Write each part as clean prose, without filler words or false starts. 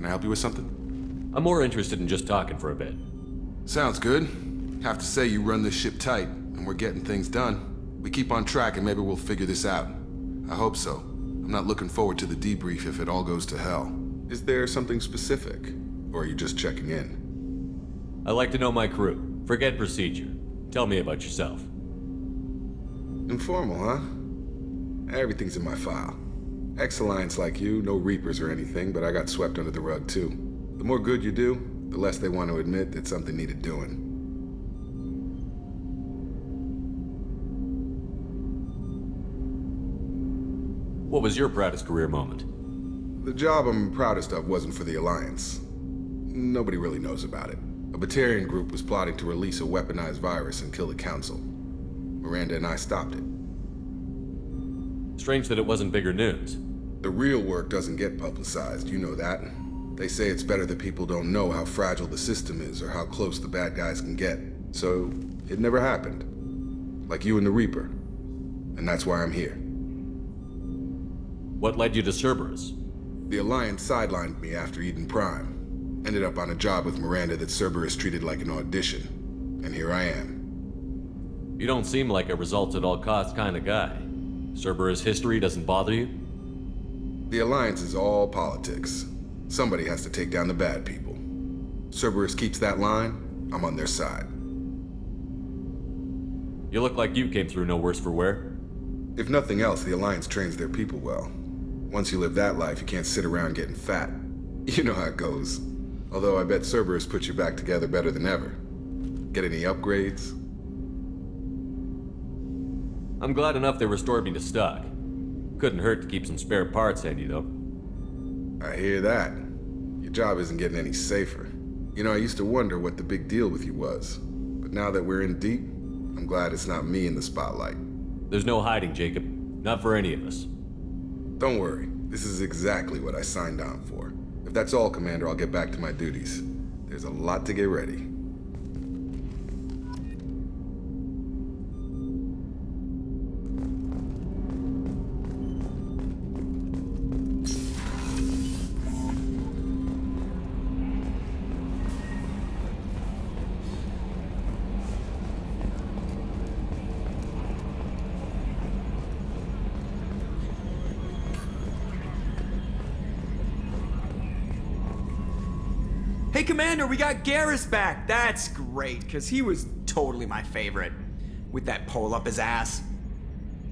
I help you with something? I'm more interested in just talking for a bit. Sounds good. Have to say you run this ship tight, and we're getting things done. We keep on track and maybe we'll figure this out. I hope so. I'm not looking forward to the debrief if it all goes to hell. Is there something specific? Or are you just checking in? I like to know my crew. Forget procedure. Tell me about yourself. Informal, huh? Everything's in my file. Ex-Alliance like you, no Reapers or anything, but I got swept under the rug too. The more good you do, the less they want to admit that something needed doing. What was your proudest career moment? The job I'm proudest of wasn't for the Alliance. Nobody really knows about it. A Batarian group was plotting to release a weaponized virus and kill the Council. Miranda and I stopped it. Strange that it wasn't bigger news. The real work doesn't get publicized, you know that. They say it's better that people don't know how fragile the system is or how close the bad guys can get. So, it never happened. Like you and the Reaper. And that's why I'm here. What led you to Cerberus? The Alliance sidelined me after Eden Prime. Ended up on a job with Miranda that Cerberus treated like an audition. And here I am. You don't seem like a results-at-all-costs kind of guy. Cerberus history doesn't bother you? The Alliance is all politics. Somebody has to take down the bad people. Cerberus keeps that line, I'm on their side. You look like you came through no worse for wear. If nothing else, the Alliance trains their people well. Once you live that life, you can't sit around getting fat. You know how it goes. Although I bet Cerberus puts you back together better than ever. Get any upgrades? I'm glad enough they restored me to stock. Couldn't hurt to keep some spare parts handy, though. I hear that. Your job isn't getting any safer. You know, I used to wonder what the big deal with you was. But now that we're in deep, I'm glad it's not me in the spotlight. There's no hiding, Jacob. Not for any of us. Don't worry. This is exactly what I signed on for. If that's all, Commander, I'll get back to my duties. There's a lot to get ready. Hey, Commander, we got Garrus back. That's great, because he was totally my favorite. With that pole up his ass.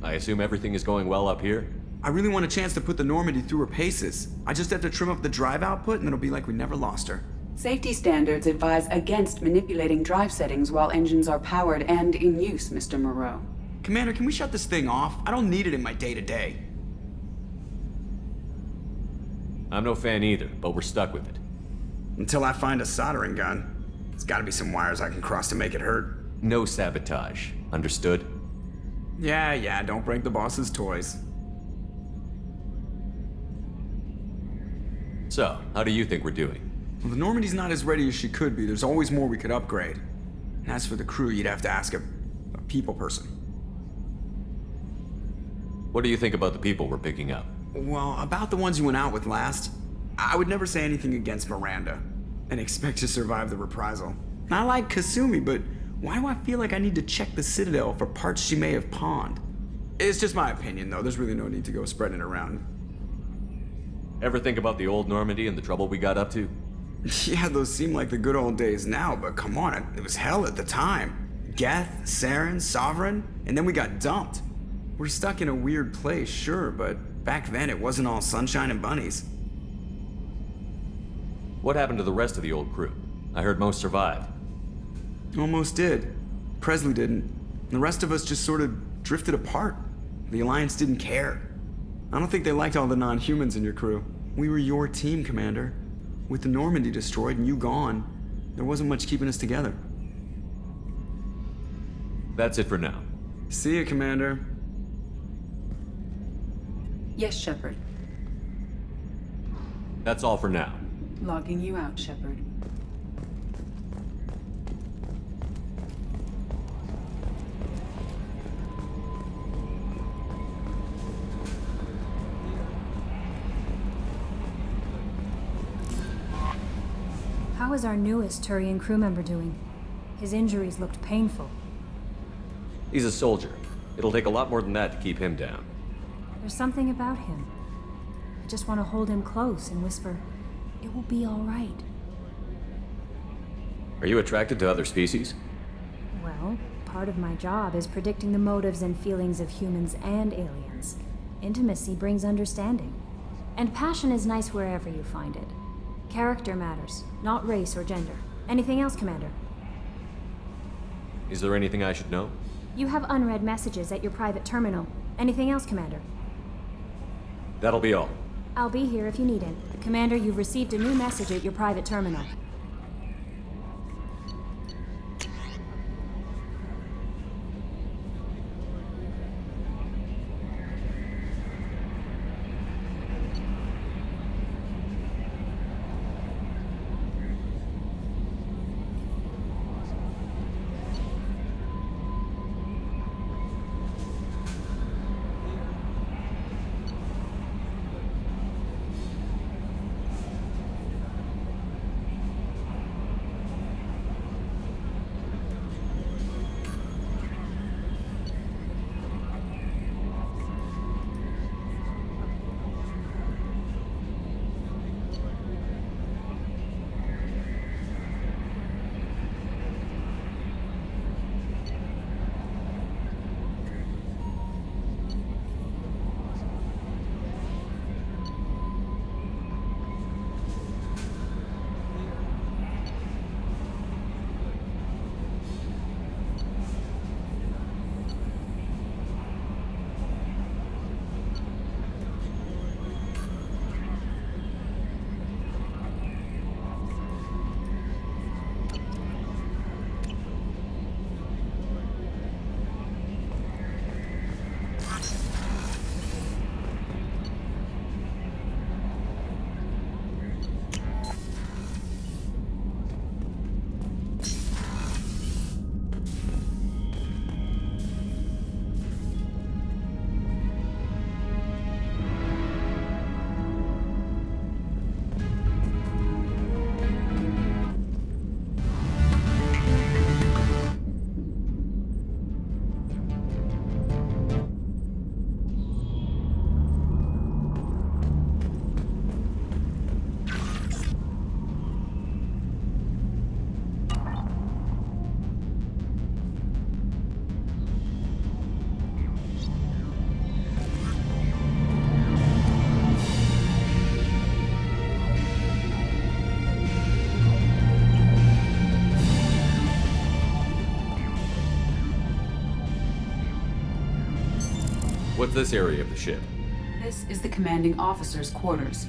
I assume everything is going well up here? I really want a chance to put the Normandy through her paces. I just have to trim up the drive output, and it'll be like we never lost her. Safety standards advise against manipulating drive settings while engines are powered and in use, Mr. Moreau. Commander, can we shut this thing off? I don't need it in my day-to-day. I'm no fan either, but we're stuck with it. Until I find a soldering gun. There's gotta be some wires I can cross to make it hurt. No sabotage. Understood? Yeah, don't break the boss's toys. So, how do you think we're doing? Well, the Normandy's not as ready as she could be. There's always more we could upgrade. And as for the crew, you'd have to ask a people person. What do you think about the people we're picking up? Well, about the ones you went out with last, I would never say anything against Miranda and expect to survive the reprisal. I like Kasumi, but why do I feel like I need to check the Citadel for parts she may have pawned? It's just my opinion, though. There's really no need to go spreading it around. Ever think about the old Normandy and the trouble we got up to? Yeah, those seem like the good old days now, but come on, it was hell at the time. Geth, Saren, Sovereign, and then we got dumped. We're stuck in a weird place, sure, but back then it wasn't all sunshine and bunnies. What happened to the rest of the old crew? I heard most survived. Almost did. Presley didn't. The rest of us just sort of drifted apart. The Alliance didn't care. I don't think they liked all the non-humans in your crew. We were your team, Commander. With the Normandy destroyed and you gone, there wasn't much keeping us together. That's it for now. See ya, Commander. Yes, Shepard. That's all for now. Logging you out, Shepard. How is our newest Turian crew member doing? His injuries looked painful. He's a soldier. It'll take a lot more than that to keep him down. There's something about him. I just want to hold him close and whisper, "It will be all right." Are you attracted to other species? Well, part of my job is predicting the motives and feelings of humans and aliens. Intimacy brings understanding. And passion is nice wherever you find it. Character matters, not race or gender. Anything else, Commander? Is there anything I should know? You have unread messages at your private terminal. Anything else, Commander? That'll be all. I'll be here if you need it. Commander, you've received a new message at your private terminal. What's this area of the ship? This is the commanding officer's quarters.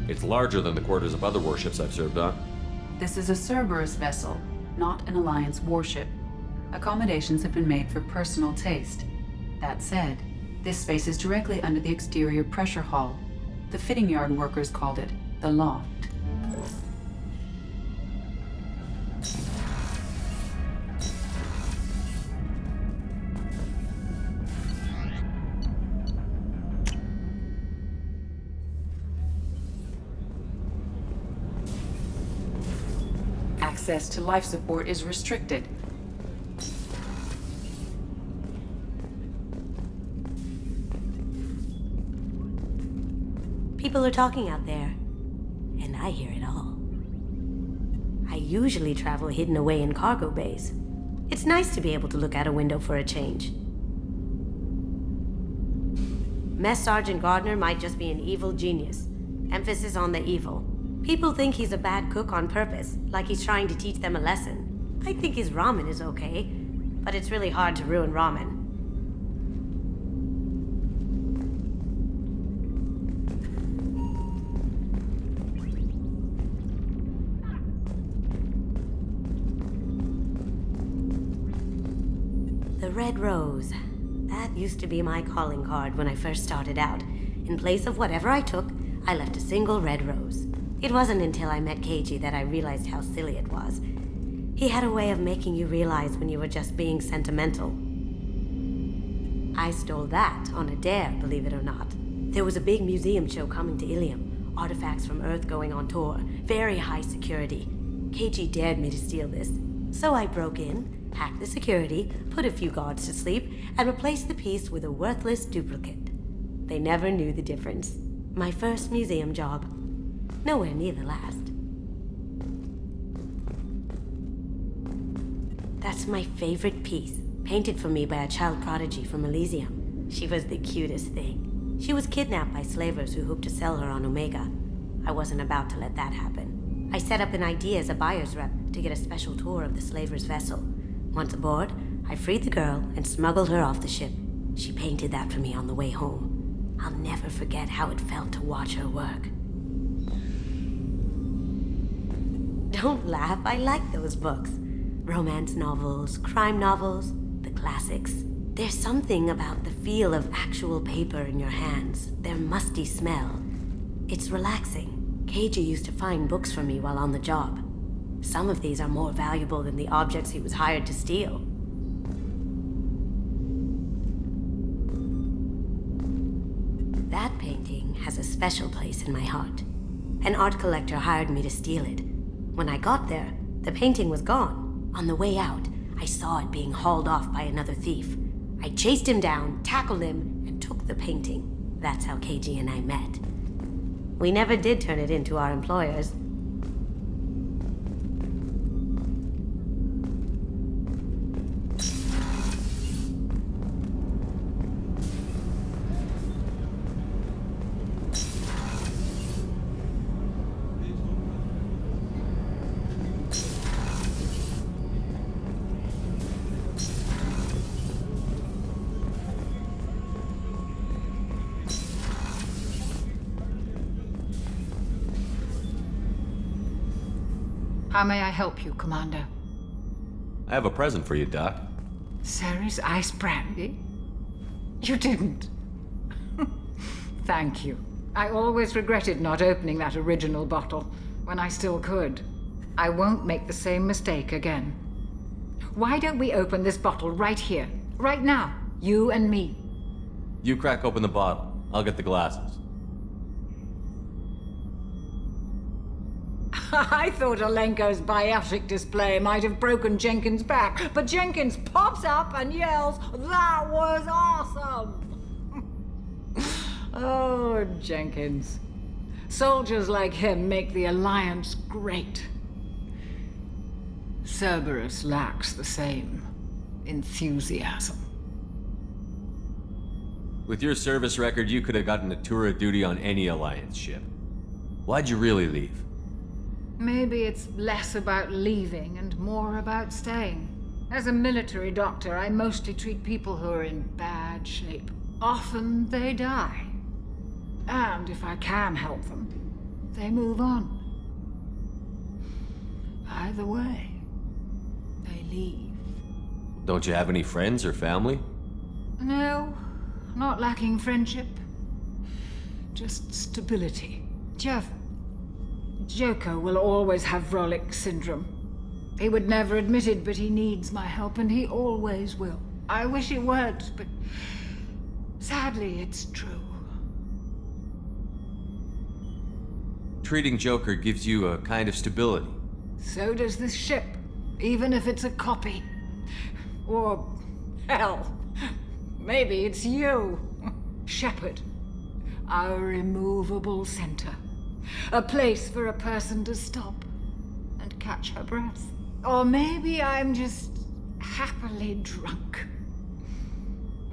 It's larger than the quarters of other warships I've served on. This is a Cerberus vessel, not an Alliance warship. Accommodations have been made for personal taste. That said, this space is directly under the exterior pressure hull. The fitting yard workers called it the loft. Access to life support is restricted. People are talking out there, and I hear it all. I usually travel hidden away in cargo bays. It's nice to be able to look out a window for a change. Mess Sergeant Gardner might just be an evil genius. Emphasis on the evil. People think he's a bad cook on purpose, like he's trying to teach them a lesson. I think his ramen is okay, but it's really hard to ruin ramen. The Red Rose. That used to be my calling card when I first started out. In place of whatever I took, I left a single red rose. It wasn't until I met Keiji that I realized how silly it was. He had a way of making you realize when you were just being sentimental. I stole that on a dare, believe it or not. There was a big museum show coming to Ilium. Artifacts from Earth going on tour. Very high security. KG dared me to steal this. So I broke in, hacked the security, put a few guards to sleep, and replaced the piece with a worthless duplicate. They never knew the difference. My first museum job. Nowhere near the last. That's my favorite piece, painted for me by a child prodigy from Elysium. She was the cutest thing. She was kidnapped by slavers who hoped to sell her on Omega. I wasn't about to let that happen. I set up an ID as a buyer's rep to get a special tour of the slaver's vessel. Once aboard, I freed the girl and smuggled her off the ship. She painted that for me on the way home. I'll never forget how it felt to watch her work. Don't laugh, I like those books. Romance novels, crime novels, the classics. There's something about the feel of actual paper in your hands, their musty smell. It's relaxing. KG used to find books for me while on the job. Some of these are more valuable than the objects he was hired to steal. That painting has a special place in my heart. An art collector hired me to steal it. When I got there, the painting was gone. On the way out, I saw it being hauled off by another thief. I chased him down, tackled him, and took the painting. That's how KG and I met. We never did turn it into our employers. How may I help you, Commander? I have a present for you, Doc. Ceres ice brandy? You didn't. Thank you. I always regretted not opening that original bottle when I still could. I won't make the same mistake again. Why don't we open this bottle right here, right now, you and me? You crack open the bottle. I'll get the glasses. I thought Alenko's biotic display might have broken Jenkins' back, but Jenkins pops up and yells, "That was awesome!" Oh, Jenkins. Soldiers like him make the Alliance great. Cerberus lacks the same enthusiasm. With your service record, you could have gotten a tour of duty on any Alliance ship. Why'd you really leave? Maybe it's less about leaving and more about staying. As a military doctor, I mostly treat people who are in bad shape. Often they die. And if I can help them, they move on. Either way, they leave. Don't you have any friends or family? No, not lacking friendship. Just stability. Jeff, Joker will always have Vrolic syndrome. He would never admit it, but he needs my help, and he always will. I wish it weren't, but sadly, it's true. Treating Joker gives you a kind of stability. So does this ship, even if it's a copy. Or, hell, maybe it's you, Shepard. Our immovable center. A place for a person to stop and catch her breath. Or maybe I'm just happily drunk.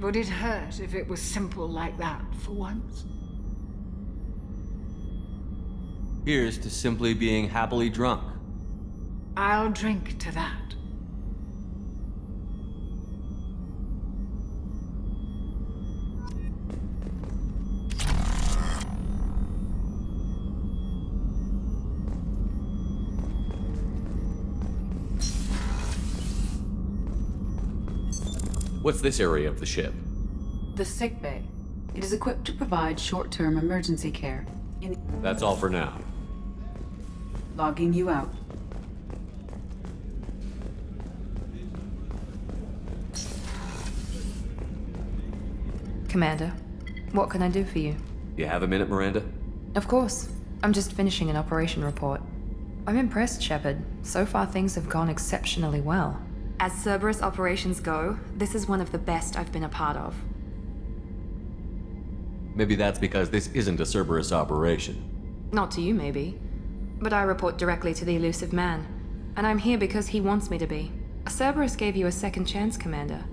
Would it hurt if it was simple like that for once? Here's to simply being happily drunk. I'll drink to that. What's this area of the ship? The sickbay. It is equipped to provide short-term emergency care. That's all for now. Logging you out. Commander, what can I do for you? You have a minute, Miranda? Of course. I'm just finishing an operation report. I'm impressed, Shepard. So far, things have gone exceptionally well. As Cerberus operations go, this is one of the best I've been a part of. Maybe that's because this isn't a Cerberus operation. Not to you, maybe. But I report directly to the Elusive Man. And I'm here because he wants me to be. Cerberus gave you a second chance, Commander.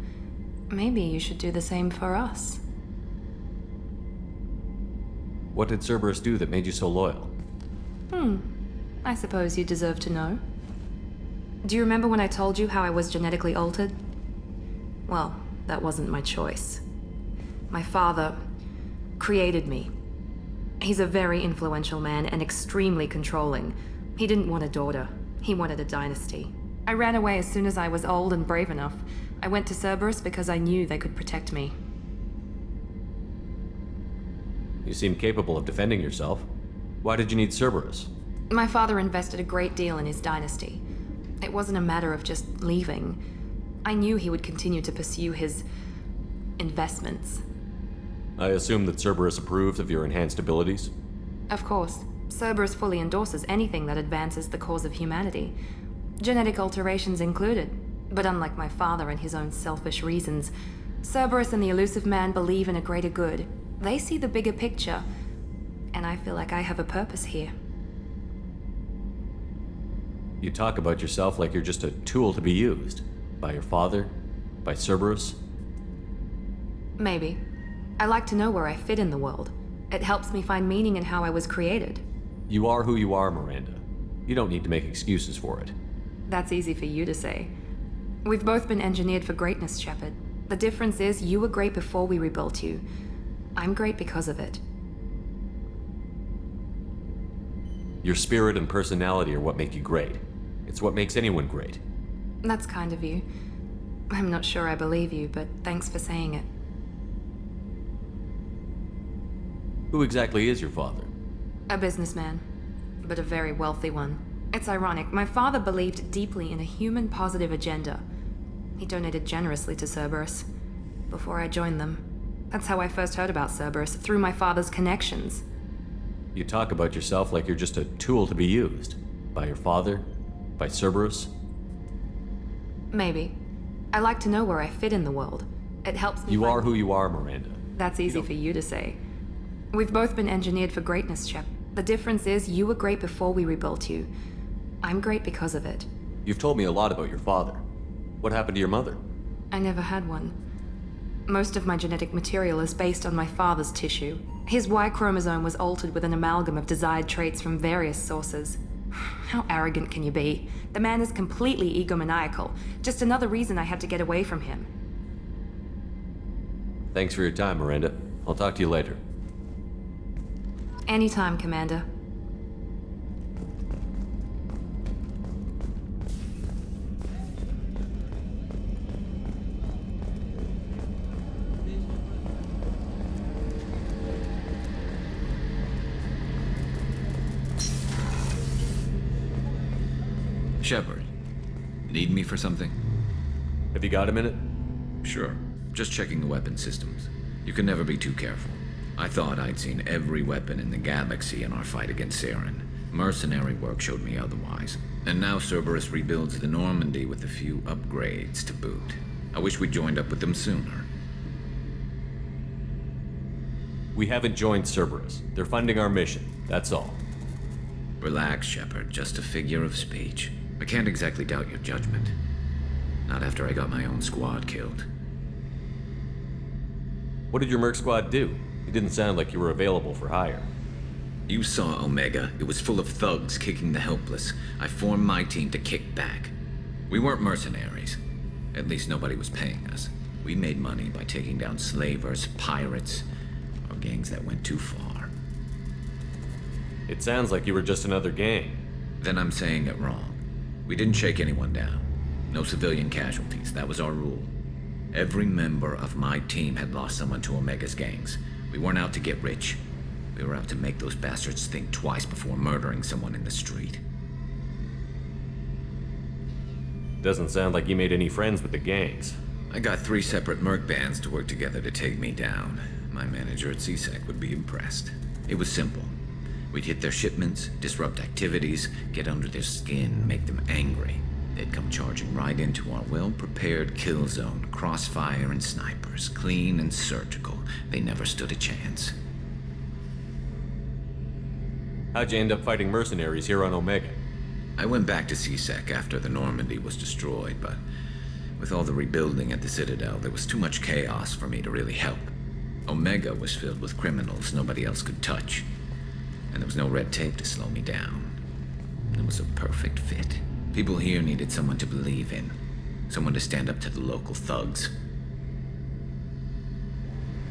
Maybe you should do the same for us. What did Cerberus do that made you so loyal? I suppose you deserve to know. Do you remember when I told you how I was genetically altered? Well, that wasn't my choice. My father created me. He's a very influential man and extremely controlling. He didn't want a daughter. He wanted a dynasty. I ran away as soon as I was old and brave enough. I went to Cerberus because I knew they could protect me. You seem capable of defending yourself. Why did you need Cerberus? My father invested a great deal in his dynasty. It wasn't a matter of just leaving. I knew he would continue to pursue his investments. I assume that Cerberus approved of your enhanced abilities? Of course, Cerberus fully endorses anything that advances the cause of humanity, genetic alterations included. But unlike my father and his own selfish reasons, Cerberus and the Elusive Man believe in a greater good. They see the bigger picture, and I feel like I have a purpose here. You talk about yourself like you're just a tool to be used. By your father? By Cerberus? Maybe. I like to know where I fit in the world. It helps me find meaning in how I was created. You are who you are, Miranda. You don't need to make excuses for it. That's easy for you to say. We've both been engineered for greatness, Shepard. The difference is you were great before we rebuilt you. I'm great because of it. Your spirit and personality are what make you great. It's what makes anyone great. That's kind of you. I'm not sure I believe you, but thanks for saying it. Who exactly is your father? A businessman, but a very wealthy one. It's ironic, my father believed deeply in a human-positive agenda. He donated generously to Cerberus before I joined them. That's how I first heard about Cerberus, through my father's connections. You talk about yourself like you're just a tool to be used. By your father? By Cerberus? Maybe. I like to know where I fit in the world. It helps me You find- are who you are, Miranda. That's easy for you to say. We've both been engineered for greatness, Shep. The difference is you were great before we rebuilt you. I'm great because of it. You've told me a lot about your father. What happened to your mother? I never had one. Most of my genetic material is based on my father's tissue. His Y chromosome was altered with an amalgam of desired traits from various sources. How arrogant can you be? The man is completely egomaniacal. Just another reason I had to get away from him. Thanks for your time, Miranda. I'll talk to you later. Anytime, Commander. Shepard, need me for something? Have you got a minute? Sure. Just checking the weapon systems. You can never be too careful. I thought I'd seen every weapon in the galaxy in our fight against Saren. Mercenary work showed me otherwise. And now Cerberus rebuilds the Normandy with a few upgrades to boot. I wish we'd joined up with them sooner. We haven't joined Cerberus. They're funding our mission. That's all. Relax, Shepard. Just a figure of speech. I can't exactly doubt your judgment. Not after I got my own squad killed. What did your merc squad do? It didn't sound like you were available for hire. You saw Omega. It was full of thugs kicking the helpless. I formed my team to kick back. We weren't mercenaries. At least nobody was paying us. We made money by taking down slavers, pirates, or gangs that went too far. It sounds like you were just another gang. Then I'm saying it wrong. We didn't shake anyone down. No civilian casualties. That was our rule. Every member of my team had lost someone to Omega's gangs. We weren't out to get rich. We were out to make those bastards think twice before murdering someone in the street. Doesn't sound like you made any friends with the gangs. I got 3 separate merc bands to work together to take me down. My manager at CSEC would be impressed. It was simple. We'd hit their shipments, disrupt activities, get under their skin, make them angry. They'd come charging right into our well-prepared kill zone, crossfire and snipers, clean and surgical. They never stood a chance. How'd you end up fighting mercenaries here on Omega? I went back to C-Sec after the Normandy was destroyed, but with all the rebuilding at the Citadel, there was too much chaos for me to really help. Omega was filled with criminals nobody else could touch, and there was no red tape to slow me down. It was a perfect fit. People here needed someone to believe in, someone to stand up to the local thugs.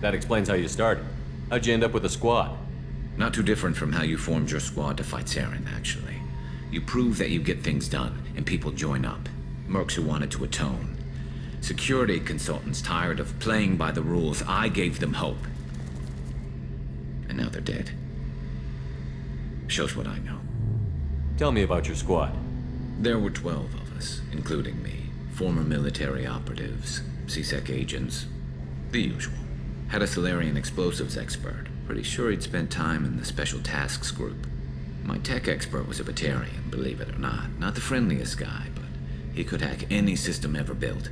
That explains how you started. How'd you end up with a squad? Not too different from how you formed your squad to fight Saren, actually. You prove that you get things done, and people join up. Mercs who wanted to atone. Security consultants tired of playing by the rules. I gave them hope. And now they're dead. Shows what I know. Tell me about your squad. There were 12 of us, including me. Former military operatives, C-Sec agents, the usual. Had a Solarian explosives expert. Pretty sure he'd spent time in the Special Tasks Group. My tech expert was a Batarian, believe it or not. Not the friendliest guy, but he could hack any system ever built.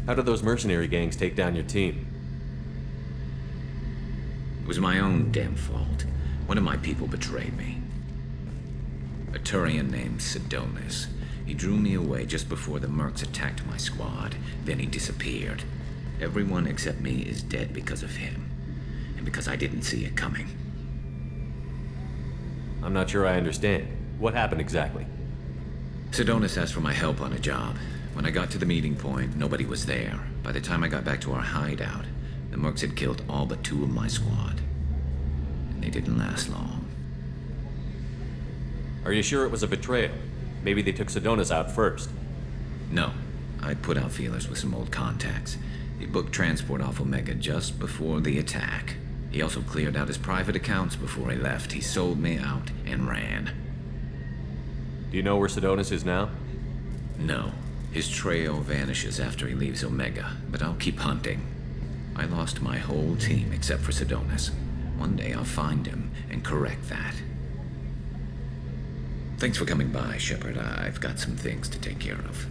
How did those mercenary gangs take down your team? It was my own damn fault. One of my people betrayed me. A Turian named Sidonis. He drew me away just before the Mercs attacked my squad. Then he disappeared. Everyone except me is dead because of him. And because I didn't see it coming. I'm not sure I understand. What happened exactly? Sidonis asked for my help on a job. When I got to the meeting point, nobody was there. By the time I got back to our hideout, the Mercs had killed all but 2 of my squad. And they didn't last long. Are you sure it was a betrayal? Maybe they took Sidonis out first. No. I put out feelers with some old contacts. He booked transport off Omega just before the attack. He also cleared out his private accounts before he left. He sold me out and ran. Do you know where Sidonis is now? No. His trail vanishes after he leaves Omega, but I'll keep hunting. I lost my whole team except for Sidonis. One day I'll find him and correct that. Thanks for coming by, Shepard. I've got some things to take care of.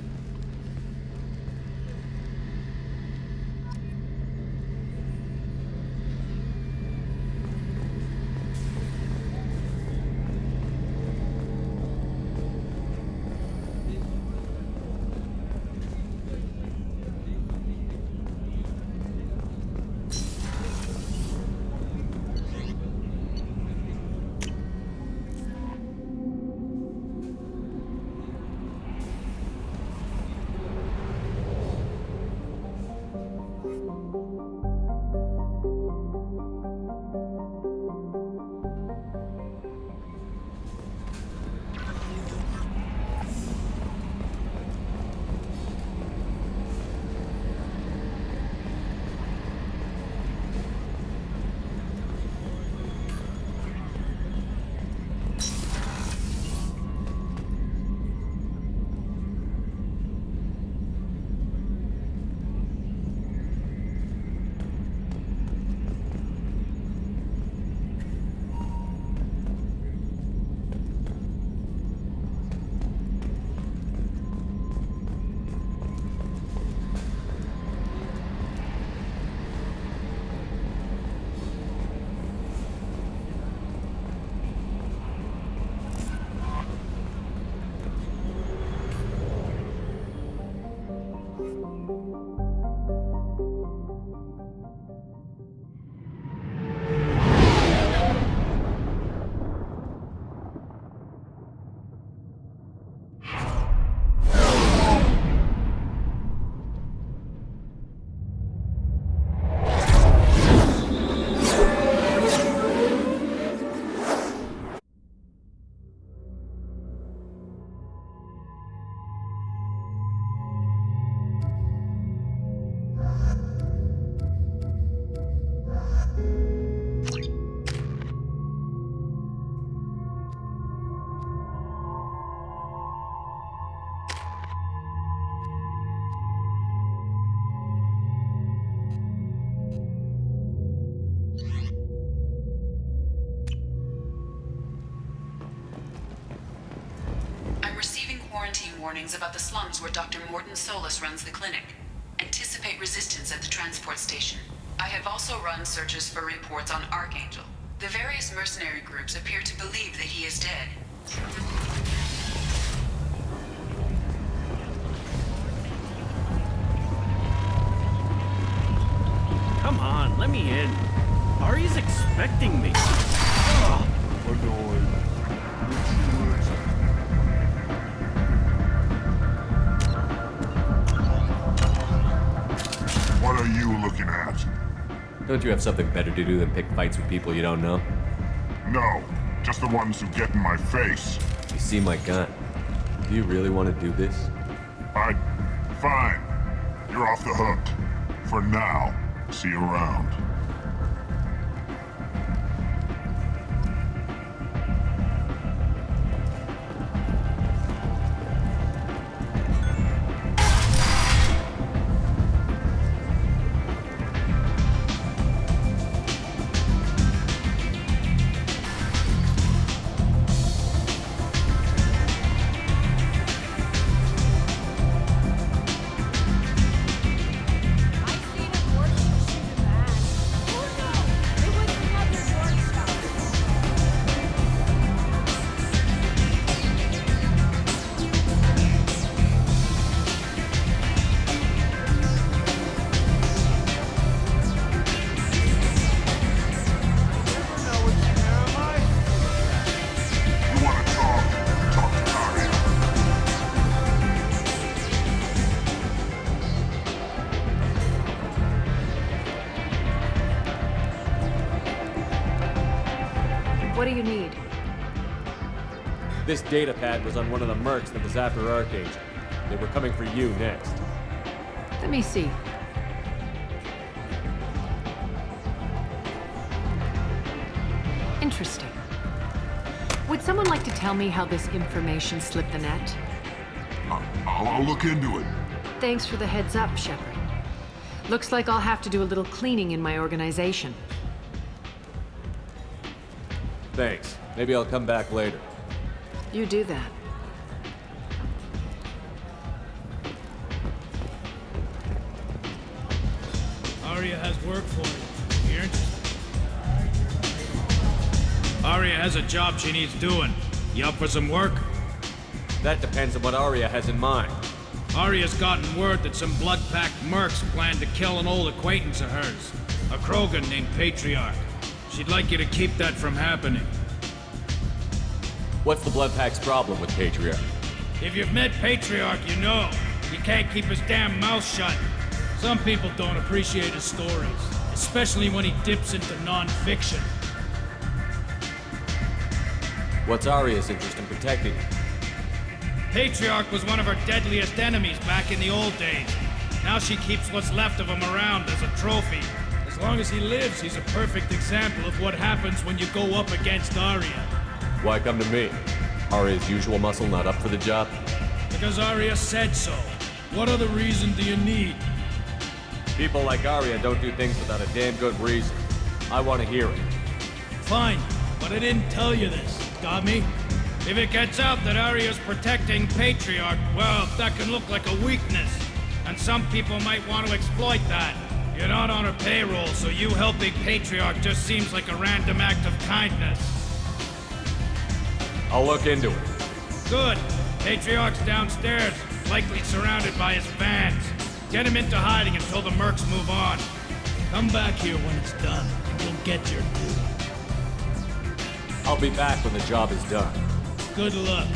warnings about the slums where Dr. Morton Solus runs the clinic. Anticipate resistance at the transport station. I have also run searches for reports on Archangel. The various mercenary groups appear to believe that he is dead. Come on, let me in. Ari's expecting me. Ugh. Annoyed. What are you looking at? Don't you have something better to do than pick fights with people you don't know? No, just the ones who get in my face. You see my gun. Do you really want to do this? Fine. You're off the hook. For now. See you around. What do you need? This data pad was on one of the mercs that was after Archangel. They were coming for you next. Let me see. Interesting. Would someone like to tell me how this information slipped the net? I'll look into it. Thanks for the heads up, Shepard. Looks like I'll have to do a little cleaning in my organization. Thanks. Maybe I'll come back later. You do that. Aria has work for you. You're interested? Aria has a job she needs doing. You up for some work? That depends on what Aria has in mind. Aria's gotten word that some blood-packed mercs plan to kill an old acquaintance of hers, a Krogan named Patriarch. She'd like you to keep that from happening. What's the Bloodpack's problem with Patriarch? If you've met Patriarch, you know. He can't keep his damn mouth shut. Some people don't appreciate his stories, especially when he dips into non-fiction. What's Aria's interest in protecting him? Patriarch was one of her deadliest enemies back in the old days. Now she keeps what's left of him around as a trophy. As long as he lives, he's a perfect example of what happens when you go up against Aria. Why come to me? Aria's usual muscle not up for the job? Because Aria said so. What other reason do you need? People like Aria don't do things without a damn good reason. I want to hear it. Fine, but I didn't tell you this. Got me? If it gets out that Aria's protecting Patriarch, well, that can look like a weakness. And some people might want to exploit that. You're not on her payroll, so you helping Patriarch just seems like a random act of kindness. I'll look into it. Good. Patriarch's downstairs, likely surrounded by his fans. Get him into hiding until the mercs move on. Come back here when it's done, and you'll get your due. I'll be back when the job is done. Good luck.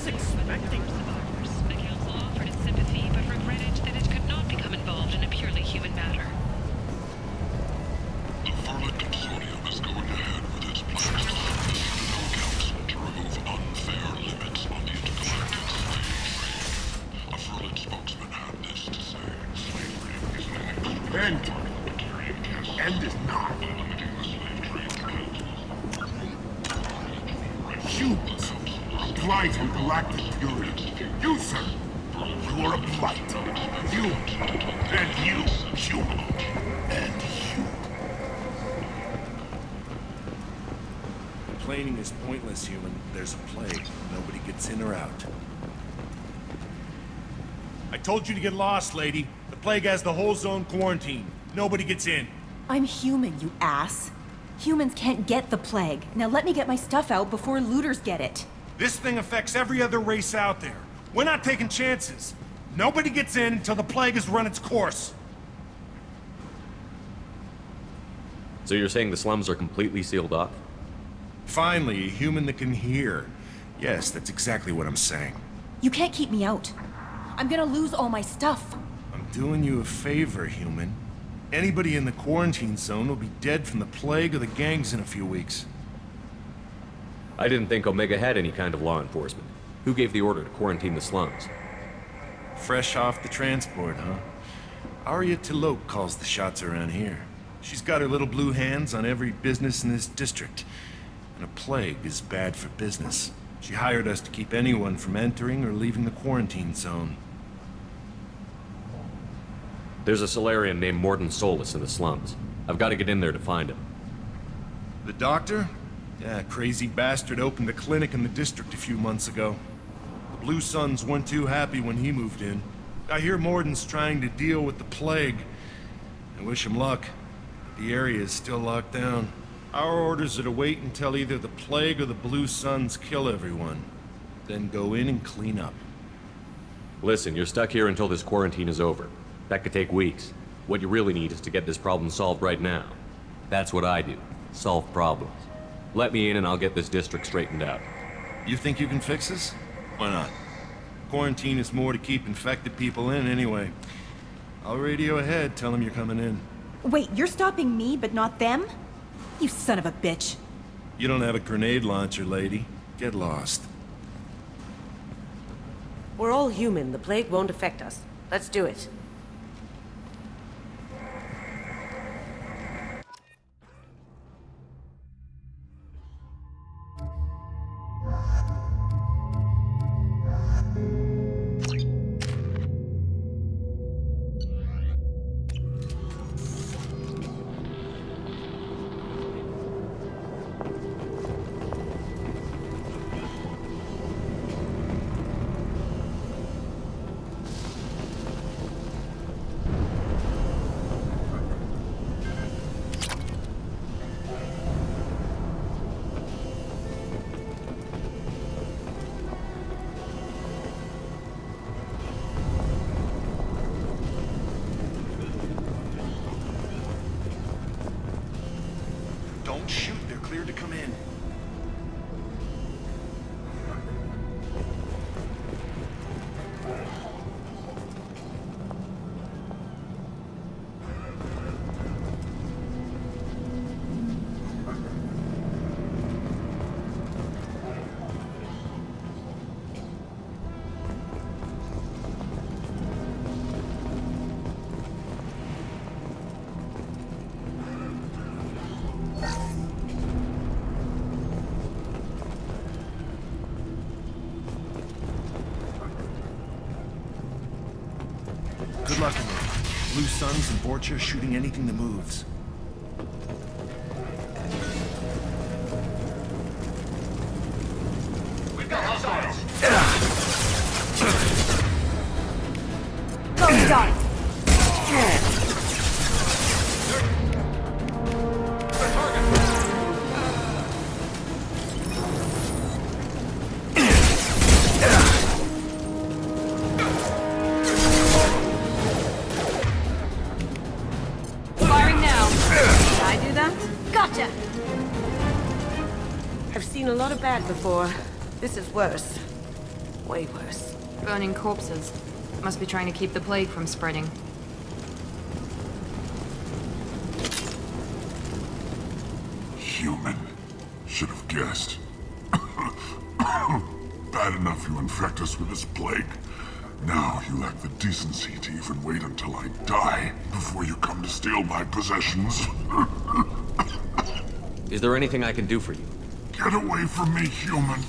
he's expecting. The council offered its sympathy, but regretted that it could not become involved in a purely human matter. The Verlet Consortium is going ahead with its plans to set the Citadel Council to remove unfair limits on the intergalactic slave trade. A Verlet spokesman had this to say. Slavery is an incredible end is not. Humans, a blight on galactic purity. You, sir, you are a blight. You, and you, human, and you. Complaining is pointless, human. There's a plague. Nobody gets in or out. I told you to get lost, lady. The plague has the whole zone quarantined. Nobody gets in. I'm human, you ass. Humans can't get the plague. Now let me get my stuff out before looters get it. This thing affects every other race out there. We're not taking chances. Nobody gets in until the plague has run its course. So you're saying the slums are completely sealed off? Finally, a human that can hear. Yes, that's exactly what I'm saying. You can't keep me out. I'm gonna lose all my stuff. I'm doing you a favor, human. Anybody in the quarantine zone will be dead from the plague or the gangs in a few weeks. I didn't think Omega had any kind of law enforcement. Who gave the order to quarantine the slums? Fresh off the transport, huh? Arya T'Loak calls the shots around here. She's got her little blue hands on every business in this district. And a plague is bad for business. She hired us to keep anyone from entering or leaving the quarantine zone. There's a Solarian named Mordin Solus in the slums. I've got to get in there to find him. The doctor? Yeah, crazy bastard opened a clinic in the district a few months ago. The Blue Suns weren't too happy when he moved in. I hear Mordin's trying to deal with the plague. I wish him luck. The area is still locked down. Our orders are to wait until either the plague or the Blue Suns kill everyone. Then go in and clean up. Listen, you're stuck here until this quarantine is over. That could take weeks. What you really need is to get this problem solved right now. That's what I do. Solve problems. Let me in and I'll get this district straightened out. You think you can fix this? Why not? Quarantine is more to keep infected people in anyway. I'll radio ahead, tell them you're coming in. Wait, you're stopping me, but not them? You son of a bitch. You don't have a grenade launcher, lady. Get lost. We're all human. The plague won't affect us. Let's do it. Don't shoot, they're cleared to come in. Good luck in there. Blue Suns and Vorcha shooting anything that moves. We've got hostiles! Go, dart! Gotcha! I've seen a lot of bad before. This is worse. way worse. Burning corpses. Must be trying to keep the plague from spreading. Human. Should have guessed. Bad enough you infect us with this plague. Now you lack the decency to even wait until I die before you come to steal my possessions. Is there anything I can do for you? Get away from me, human.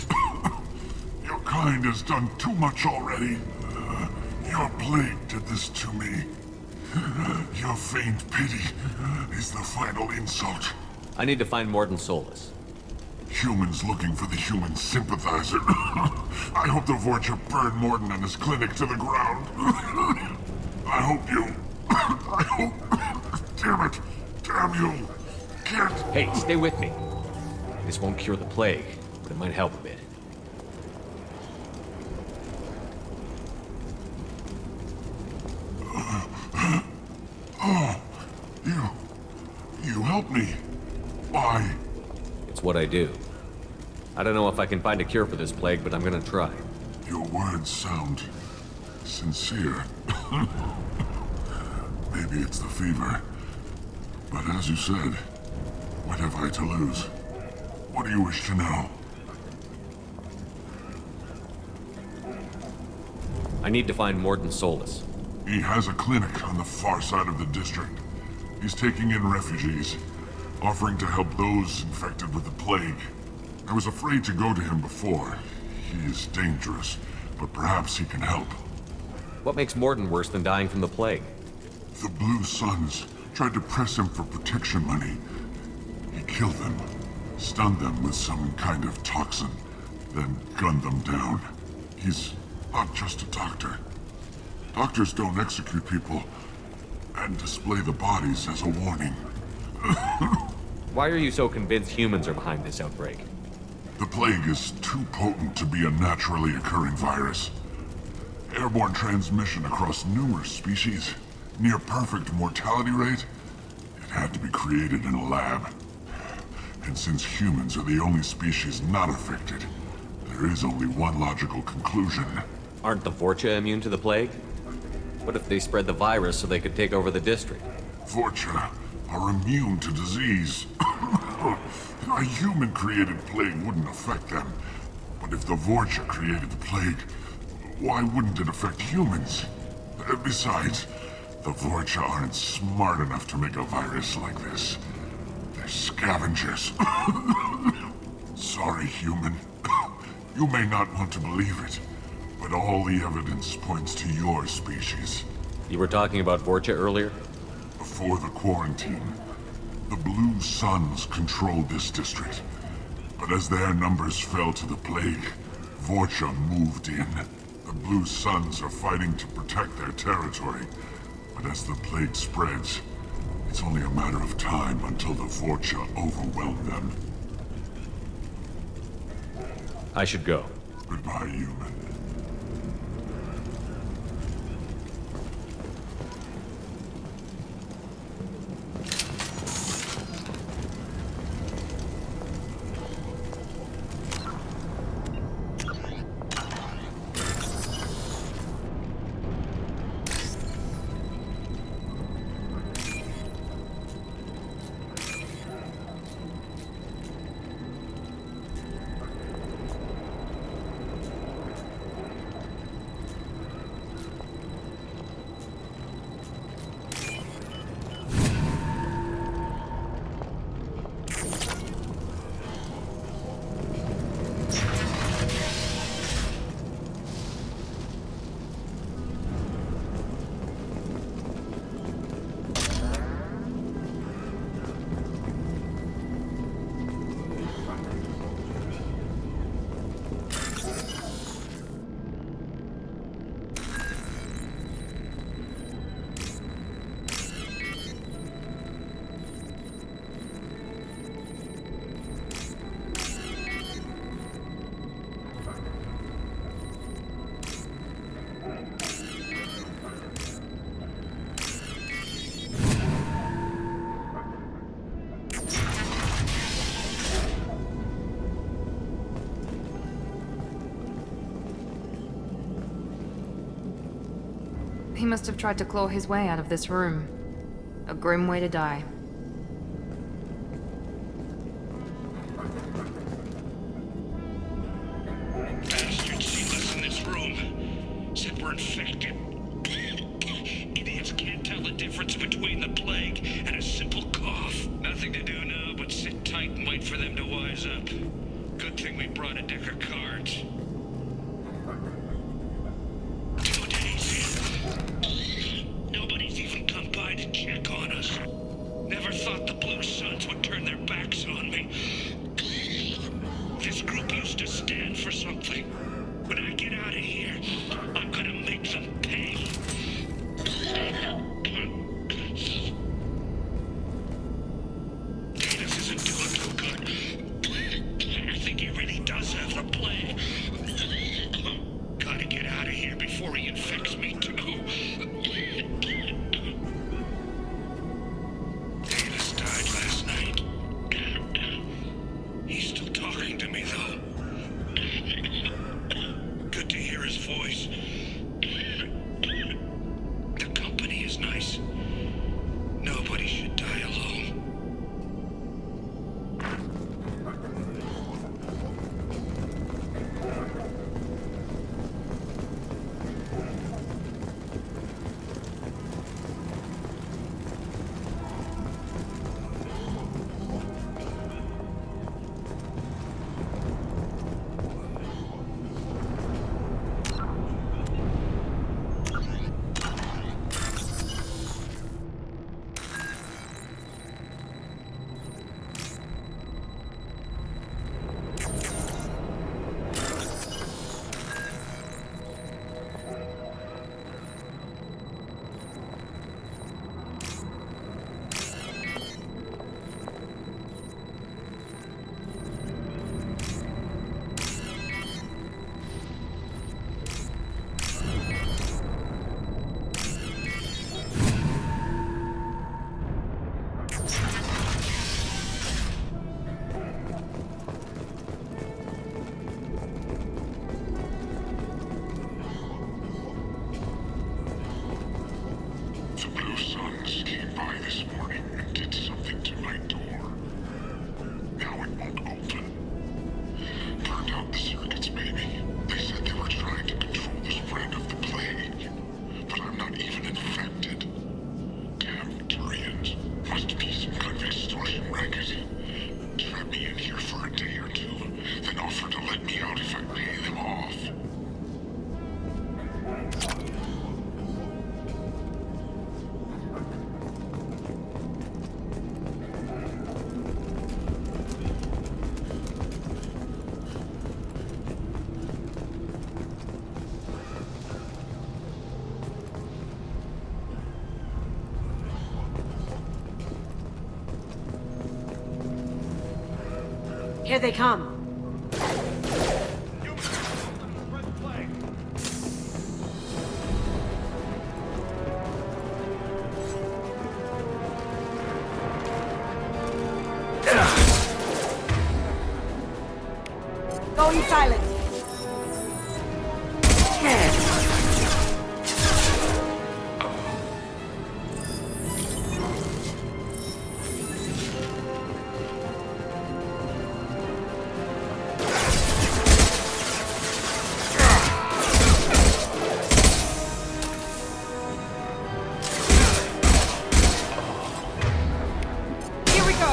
Your kind has done too much already. Your plague did this to me. Your feigned pity is the final insult. I need to find Mordin Solus. Humans looking for the human sympathizer. I hope the Vorcha burn Mordin and his clinic to the ground. I hope you... I hope... Damn it! Damn you! Can't... Hey, stay with me. This won't cure the plague, but it might help a bit. Oh, you helped me. Why? It's what I do. I don't know if I can find a cure for this plague, but I'm gonna try. Your words sound sincere. Maybe it's the fever. But as you said, what have I to lose? What do you wish to know? I need to find Mordin Solus. He has a clinic on the far side of the district. He's taking in refugees, offering to help those infected with the plague. I was afraid to go to him before. He is dangerous, but perhaps he can help. What makes Mordin worse than dying from the plague? The Blue Suns tried to press him for protection money. He killed them, stunned them with some kind of toxin, then gunned them down. He's not just a doctor. Doctors don't execute people and display the bodies as a warning. Why are you so convinced humans are behind this outbreak? The plague is too potent to be a naturally occurring virus. Airborne transmission across numerous species, near perfect mortality rate. It had to be created in a lab. And since humans are the only species not affected, there is only one logical conclusion. Aren't the Vorcha immune to the plague? What if they spread the virus so they could take over the district? Vorcha are immune to disease. A human-created plague wouldn't affect them. But if the Vorcha created the plague, why wouldn't it affect humans? Besides, the Vorcha aren't smart enough to make a virus like this. They're scavengers. Sorry, human. You may not want to believe it, but all the evidence points to your species. You were talking about Vorcha earlier? Before the quarantine, the Blue Suns controlled this district. But as their numbers fell to the plague, Vorcha moved in. The Blue Suns are fighting to protect their territory. But as the plague spreads, it's only a matter of time until the Vorcha overwhelm them. I should go. Goodbye, human. He must have tried to claw his way out of this room. A grim way to die. Bastards see us in this room. Said we're infected. Idiots can't tell the difference between the plague and a simple cough. Nothing to do now but sit tight and wait for them to wise up. Good thing we brought a deck of cards. 2 days in. Nobody's even come by to check on us. Never thought the Blue Suns would turn their backs on me. This group used to stand for something. When I get out of here, I'm gonna make them pay. This isn't doing too good. I think he really does have the plague. Gotta get out of here before he infects me too. Davis died last night. He's still talking to me, though. Good to hear his voice. The company is nice. Nobody should die alone. The Blue Suns came by this morning and did something to my door. Now it won't open. Burned out the circuits, maybe. They said they were trying to control the spread of the plague. But I'm not even infected. Damn Turians. Must be some kind of extortion racket. Trap me in here for a day or two, then offer to let me out if I pay them off. Here they come. Going silent. Here we go.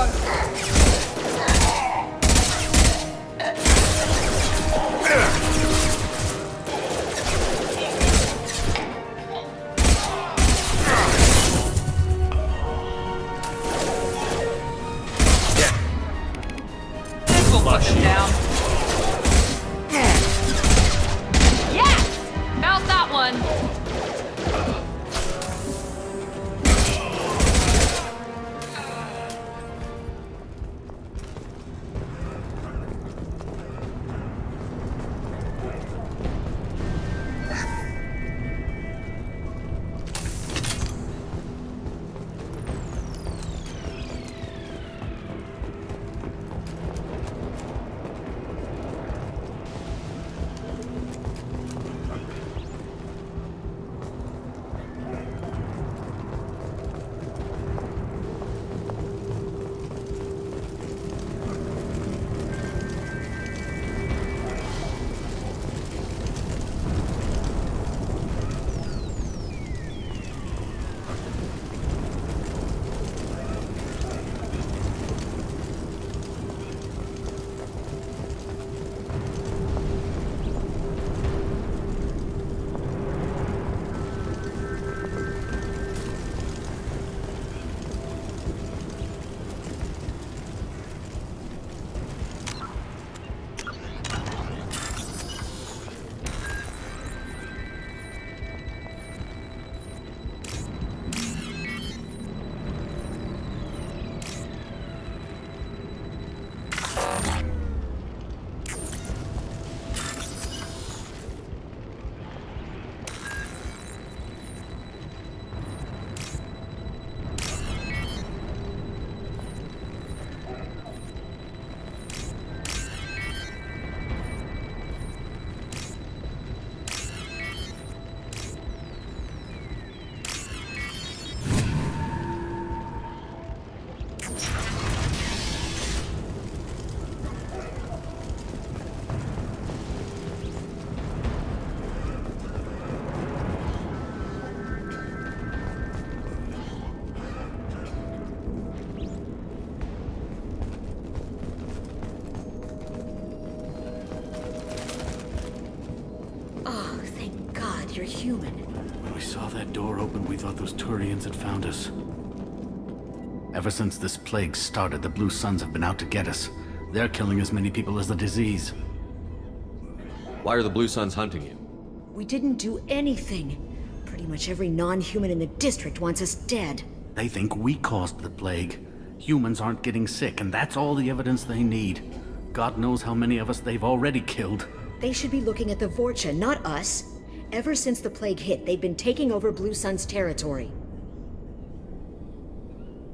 Oh, thank God you're human. When we saw that door open, we thought those Turians had found us. Ever since this plague started, the Blue Suns have been out to get us. They're killing as many people as the disease. Why are the Blue Suns hunting you? We didn't do anything. Pretty much every non-human in the district wants us dead. They think we caused the plague. Humans aren't getting sick, and that's all the evidence they need. God knows how many of us they've already killed. They should be looking at the Vorcha, not us. Ever since the plague hit, they've been taking over Blue Sun's territory.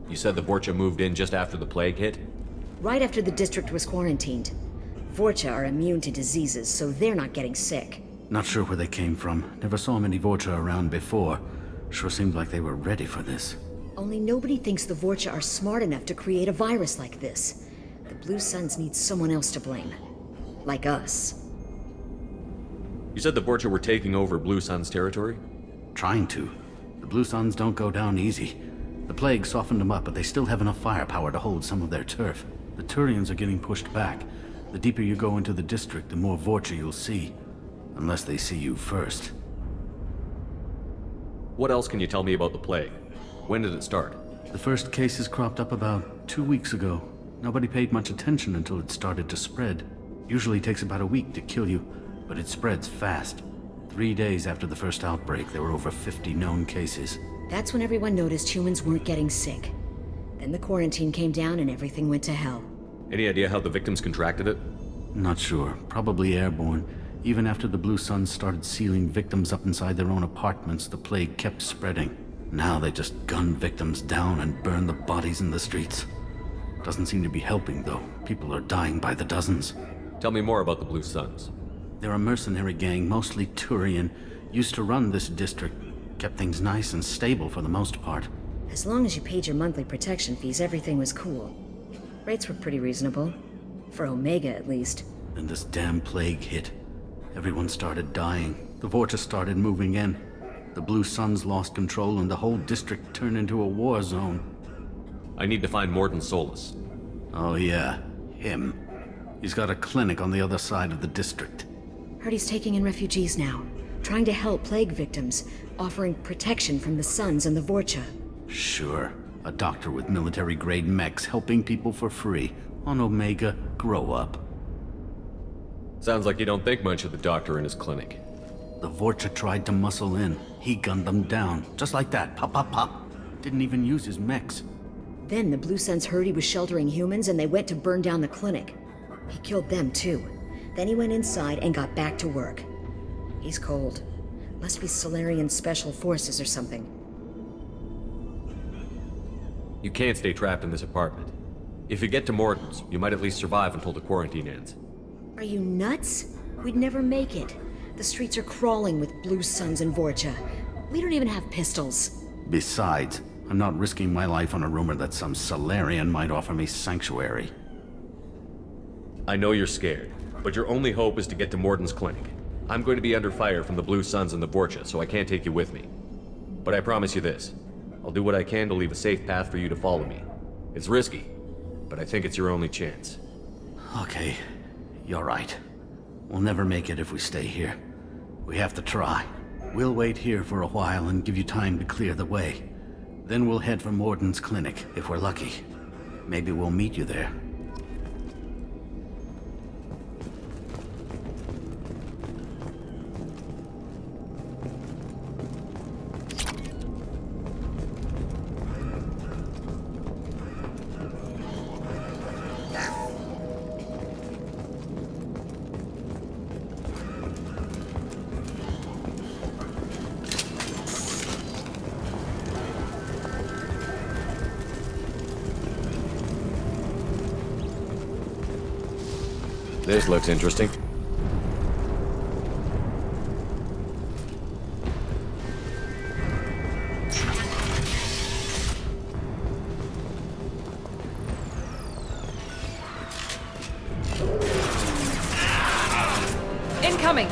You said the Vorcha moved in just after the plague hit? Right after the district was quarantined. Vorcha are immune to diseases, so they're not getting sick. Not sure where they came from. Never saw many Vorcha around before. Sure seemed like they were ready for this. Only nobody thinks the Vorcha are smart enough to create a virus like this. The Blue Suns need someone else to blame. Like us. You said the Vorcha were taking over Blue Sun's territory? Trying to. The Blue Suns don't go down easy. The plague softened them up, but they still have enough firepower to hold some of their turf. The Turians are getting pushed back. The deeper you go into the district, the more Vorcha you'll see. Unless they see you first. What else can you tell me about the plague? When did it start? The first cases cropped up about 2 weeks ago. Nobody paid much attention until it started to spread. Usually takes about a week to kill you, but it spreads fast. 3 days after the first outbreak, there were over 50 known cases. That's when everyone noticed humans weren't getting sick. Then the quarantine came down and everything went to hell. Any idea how the victims contracted it? Not sure. Probably airborne. Even after the Blue Suns started sealing victims up inside their own apartments, the plague kept spreading. Now they just gun victims down and burn the bodies in the streets. Doesn't seem to be helping, though. People are dying by the dozens. Tell me more about the Blue Suns. They're a mercenary gang, mostly Turian. Used to run this district. Kept things nice and stable for the most part. As long as you paid your monthly protection fees, everything was cool. Rates were pretty reasonable. For Omega, at least. Then this damn plague hit. Everyone started dying. The Vorcha started moving in. The Blue Suns lost control and the whole district turned into a war zone. I need to find Mordin Solus. Oh yeah, him. He's got a clinic on the other side of the district. Heard he's taking in refugees now. Trying to help plague victims. Offering protection from the Suns and the Vorcha. Sure. A doctor with military-grade mechs helping people for free. On Omega, grow up. Sounds like you don't think much of the doctor in his clinic. The Vorcha tried to muscle in. He gunned them down. Just like that. Pop, pop, pop. Didn't even use his mechs. Then the Blue Suns heard he was sheltering humans and they went to burn down the clinic. He killed them too. Then he went inside and got back to work. He's cold. Must be Solarian Special Forces or something. You can't stay trapped in this apartment. If you get to Mordin's, you might at least survive until the quarantine ends. Are you nuts? We'd never make it. The streets are crawling with Blue Suns and Vorcha. We don't even have pistols. Besides, I'm not risking my life on a rumor that some Solarian might offer me sanctuary. I know you're scared, but your only hope is to get to Mordin's clinic. I'm going to be under fire from the Blue Suns and the Vorcha, so I can't take you with me. But I promise you this. I'll do what I can to leave a safe path for you to follow me. It's risky, but I think it's your only chance. Okay, you're right. We'll never make it if we stay here. We have to try. We'll wait here for a while and give you time to clear the way. Then we'll head for Mordin's clinic, if we're lucky. Maybe we'll meet you there. This looks interesting. Incoming!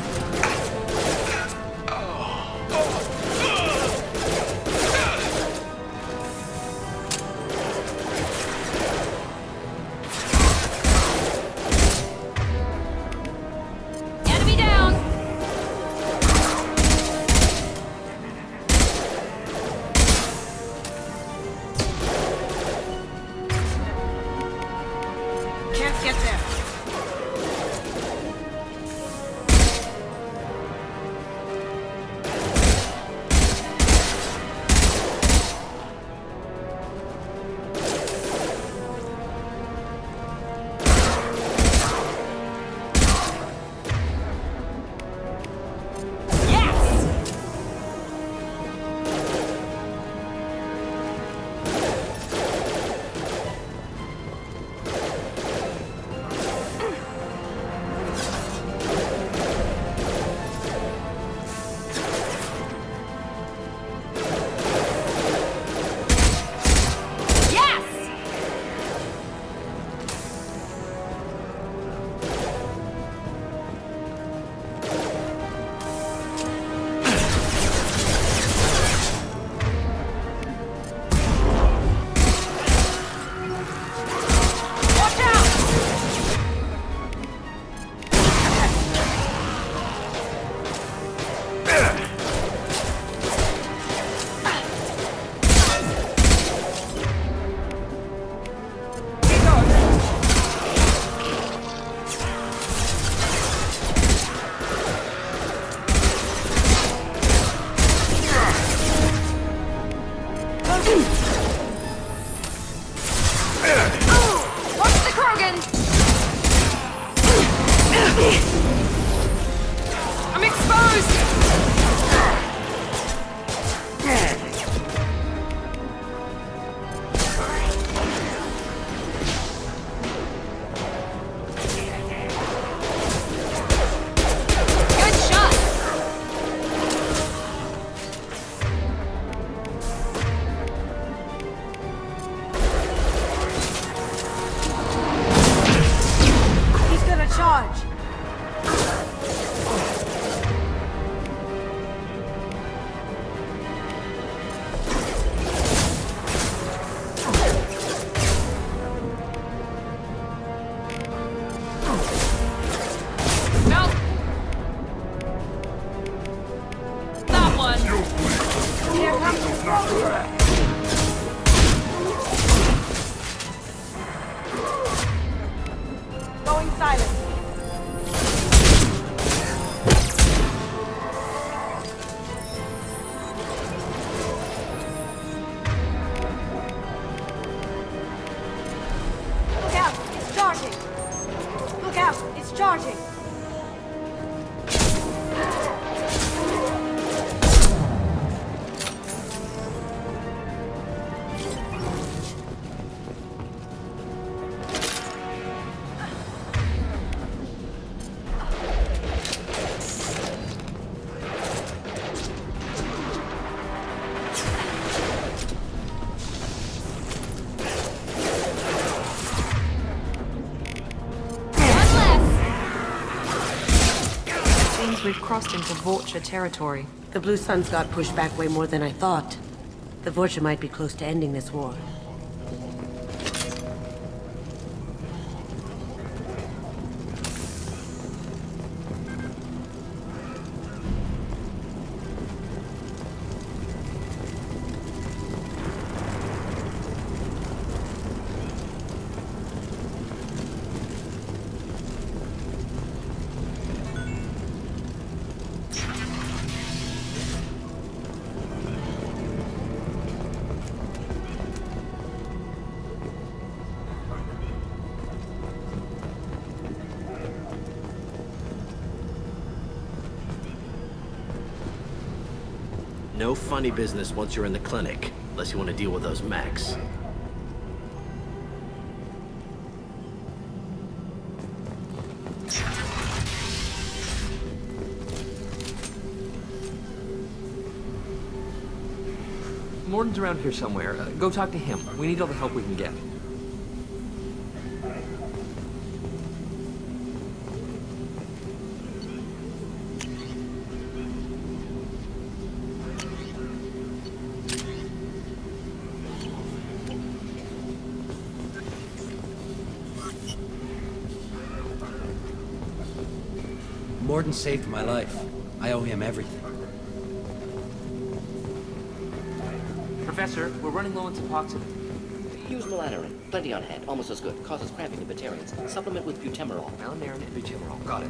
Here comes the sorcerer! Going silent. Look out! It's charging! Look out! It's charging! We've crossed into Vorcha territory. The Blue Suns got pushed back way more than I thought. The Vorcha might be close to ending this war. No funny business once you're in the clinic, unless you want to deal with those mechs. Morden's around here somewhere. Go talk to him. We need all the help we can get. Morden saved my life. I owe him everything. Professor, we're running low on Suboxone. Use melanorin. Plenty on hand. Almost as good. Causes cramping in Batarians. Supplement with butemerol. Melanorin and butemerol. Got it.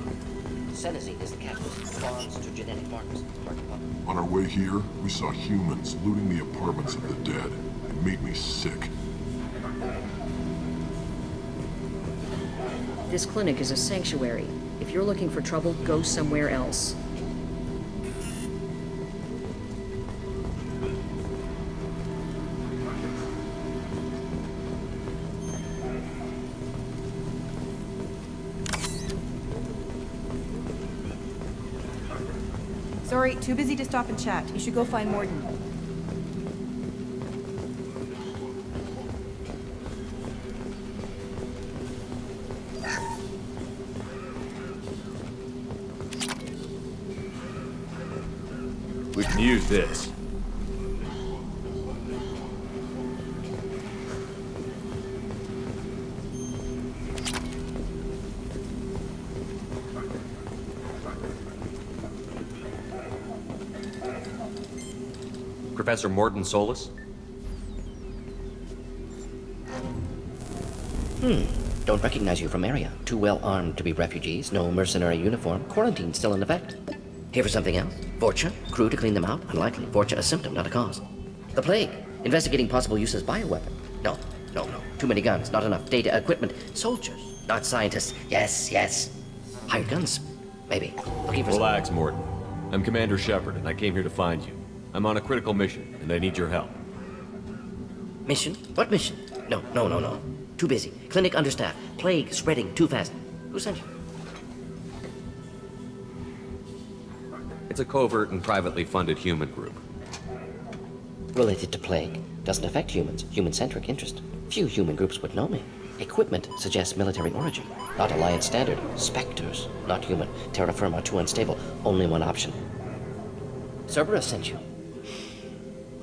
Senesine is the catalyst. Bonds to genetic markers. Market pump. On our way here, we saw humans looting the apartments of the dead. It made me sick. This clinic is a sanctuary. If you're looking for trouble, go somewhere else. Sorry, too busy to stop and chat. You should go find Morden. We can use this. Professor Morden Solus? Don't recognize you from area. Too well armed to be refugees. No mercenary uniform. Quarantine still in effect. Here for something else? Vorcha? Crew to clean them out? Unlikely. Vorcha a symptom, not a cause. The plague? Investigating possible use as bioweapon? No. Too many guns, not enough data, equipment. Soldiers, not scientists. Yes. Hired guns? Maybe. Looking for Relax, Morden. I'm Commander Shepard, and I came here to find you. I'm on a critical mission, and I need your help. Mission? What mission? No. Too busy. Clinic understaffed. Plague spreading too fast. Who sent you? It's a covert and privately funded human group. Related to plague. Doesn't affect humans. Human-centric interest. Few human groups would know me. Equipment suggests military origin. Not Alliance standard. Spectres. Not human. Terra firma too unstable. Only one option. Cerberus sent you.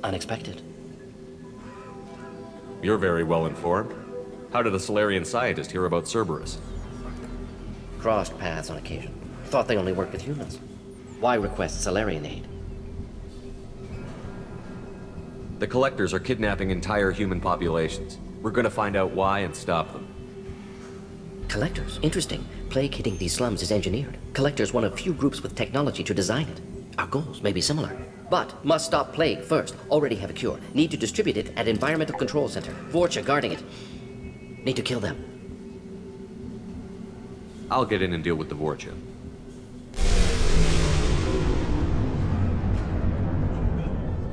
Unexpected. You're very well informed. How did a Solarian scientist hear about Cerberus? Crossed paths on occasion. Thought they only worked with humans. Why request Solarian aid? The Collectors are kidnapping entire human populations. We're gonna find out why and stop them. Collectors? Interesting. Plague hitting these slums is engineered. Collectors one of few groups with technology to design it. Our goals may be similar. But must stop plague first. Already have a cure. Need to distribute it at Environmental Control Center. Vorcha guarding it. Need to kill them. I'll get in and deal with the Vorcha.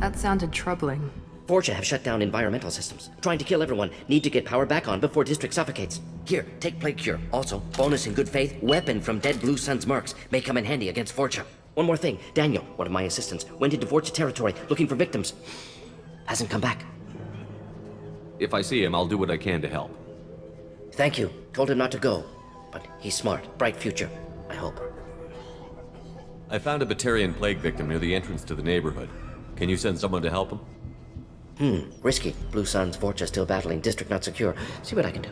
That sounded troubling. Vorcha have shut down environmental systems. Trying to kill everyone. Need to get power back on before district suffocates. Here, take plague cure. Also, bonus in good faith, weapon from dead Blue Sun's mercs. May come in handy against Vorcha. One more thing. Daniel, one of my assistants, went into Vorcha territory looking for victims. Hasn't come back. If I see him, I'll do what I can to help. Thank you. Told him not to go. But he's smart. Bright future. I hope. I found a Batarian plague victim near the entrance to the neighborhood. Can you send someone to help him? Risky. Blue Sun's Vorcha still battling. District not secure. See what I can do.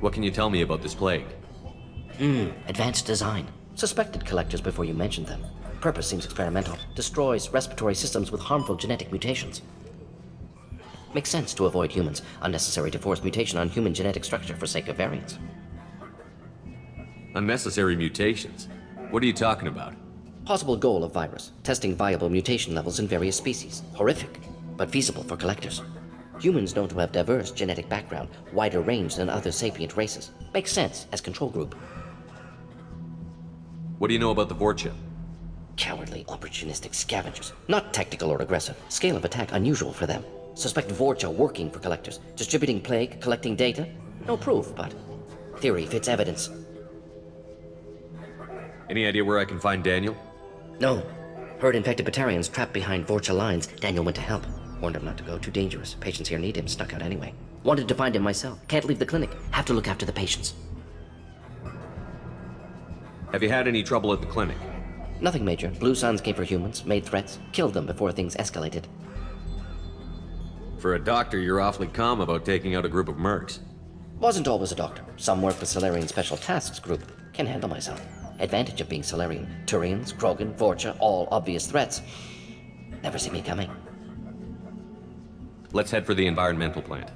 What can you tell me about this plague? Advanced design. Suspected Collectors before you mentioned them. Purpose seems experimental. Destroys respiratory systems with harmful genetic mutations. Makes sense to avoid humans. Unnecessary to force mutation on human genetic structure for sake of variants. Unnecessary mutations? What are you talking about? Possible goal of virus. Testing viable mutation levels in various species. Horrific, but feasible for Collectors. Humans known to have diverse genetic background, wider range than other sapient races. Makes sense as control group. What do you know about the Vorcha? Cowardly, opportunistic scavengers. Not tactical or aggressive. Scale of attack unusual for them. Suspect Vorcha working for Collectors. Distributing plague, collecting data. No proof, but theory fits evidence. Any idea where I can find Daniel? No. Heard infected Batarians trapped behind Vorcha lines. Daniel went to help. Warned him not to go. Too dangerous. Patients here need him. Snuck out anyway. Wanted to find him myself. Can't leave the clinic. Have to look after the patients. Have you had any trouble at the clinic? Nothing major. Blue Suns came for humans, made threats, killed them before things escalated. For a doctor, you're awfully calm about taking out a group of mercs. Wasn't always a doctor. Some work with Salarian Special Tasks Group. Can handle myself. Advantage of being Salarian. Turians, Krogan, Vorcha, all obvious threats. Never see me coming. Let's head for the environmental plant.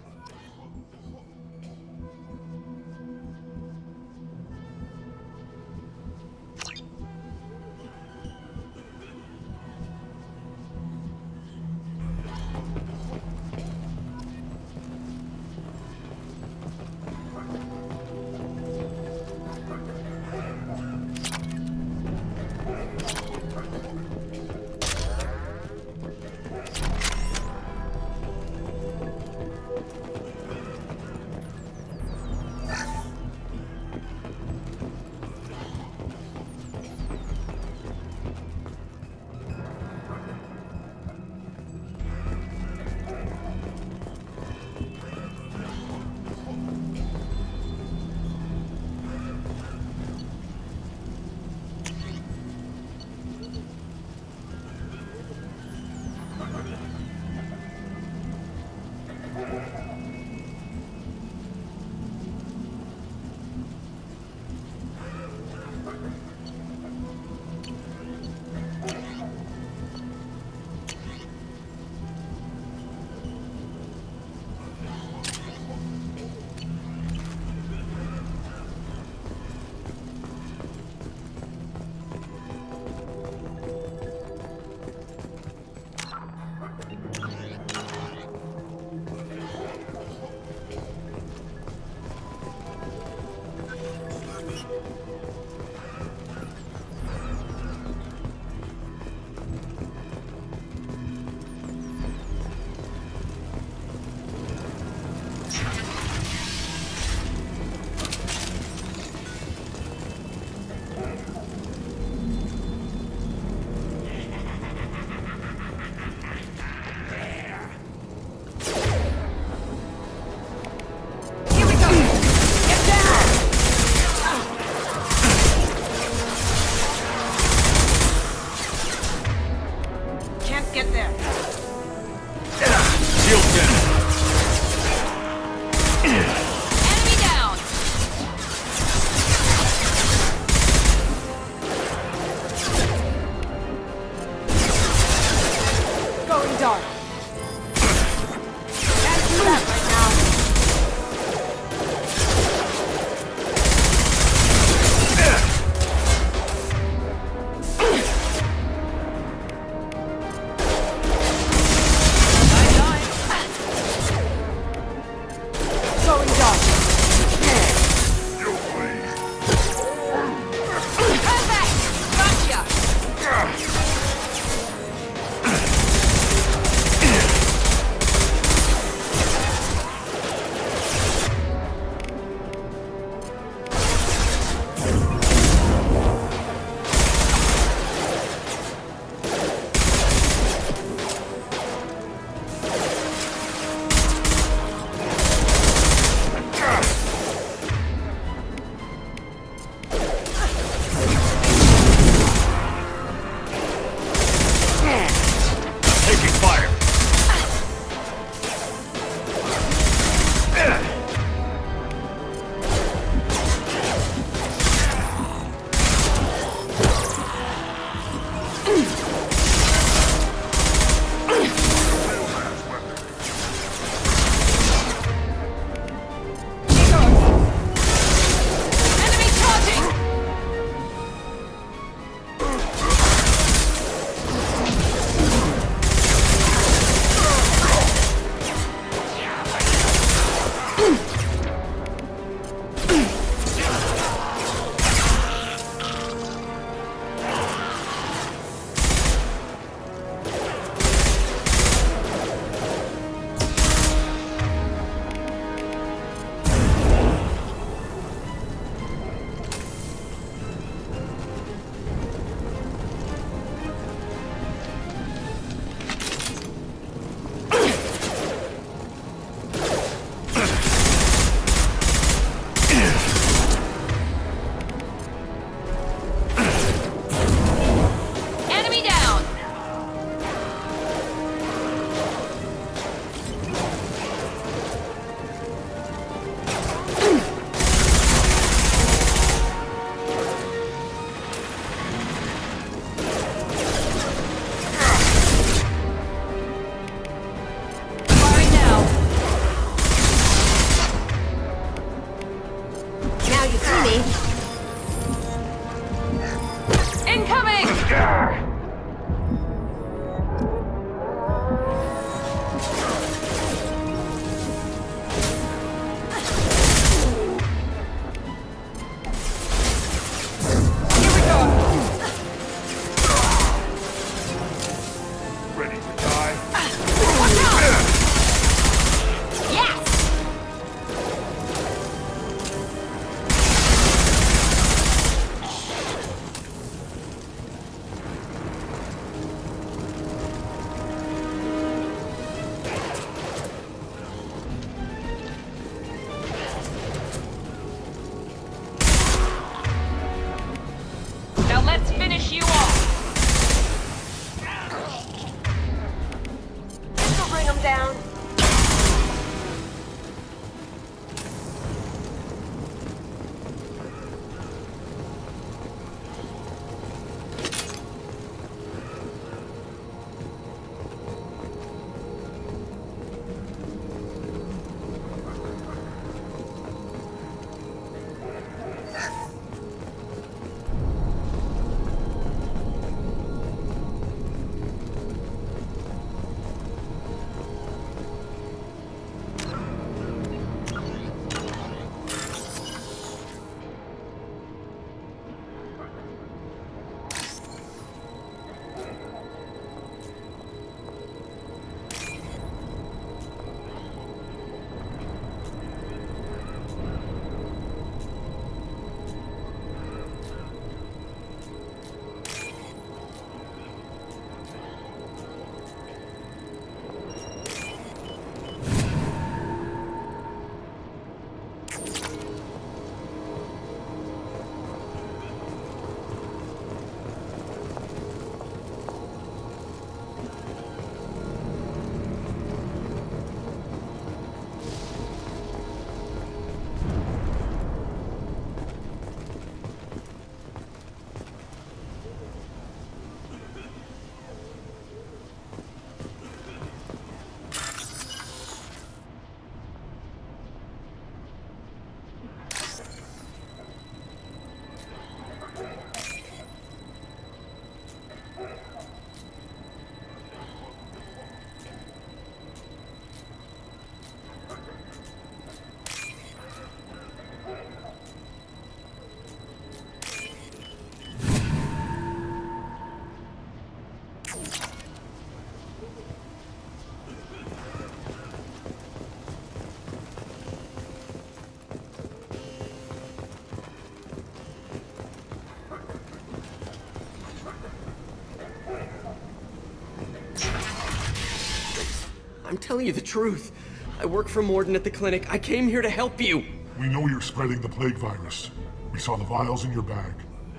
I'm telling you the truth. I work for Morden at the clinic. I came here to help you. We know you're spreading the plague virus. We saw the vials in your bag.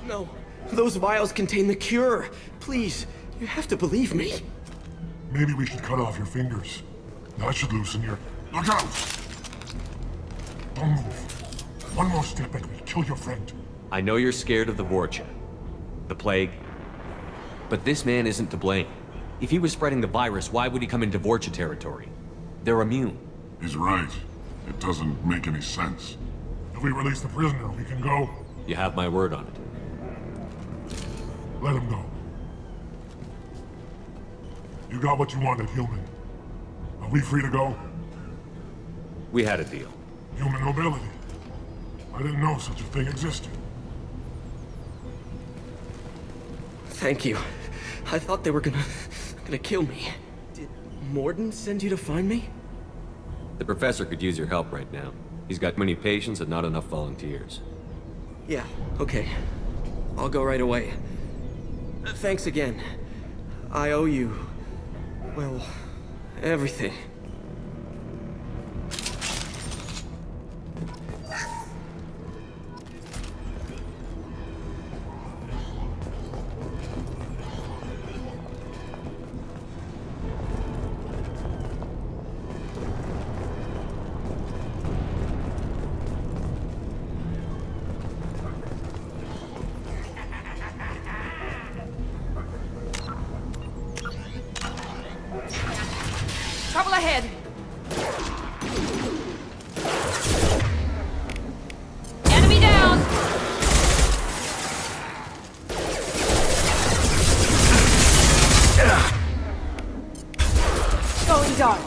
No, those vials contain the cure. Please, you have to believe me. Maybe we should cut off your fingers. That should loosen your... Look out! Don't move. One more step and we'll kill your friend. I know you're scared of the Vorcha, the plague, but this man isn't to blame. If he was spreading the virus, why would he come into Vorcha territory? They're immune. He's right. It doesn't make any sense. If we release the prisoner, we can go. You have my word on it. Let him go. You got what you wanted, human. Are we free to go? We had a deal. Human mobility. I didn't know such a thing existed. Thank you. I thought they were gonna kill me. Did Morden send you to find me? The professor could use your help right now. He's got many patients and not enough volunteers. Yeah, okay. I'll go right away. Thanks again. I owe you... well, everything. Trouble ahead! Enemy down! Going dark.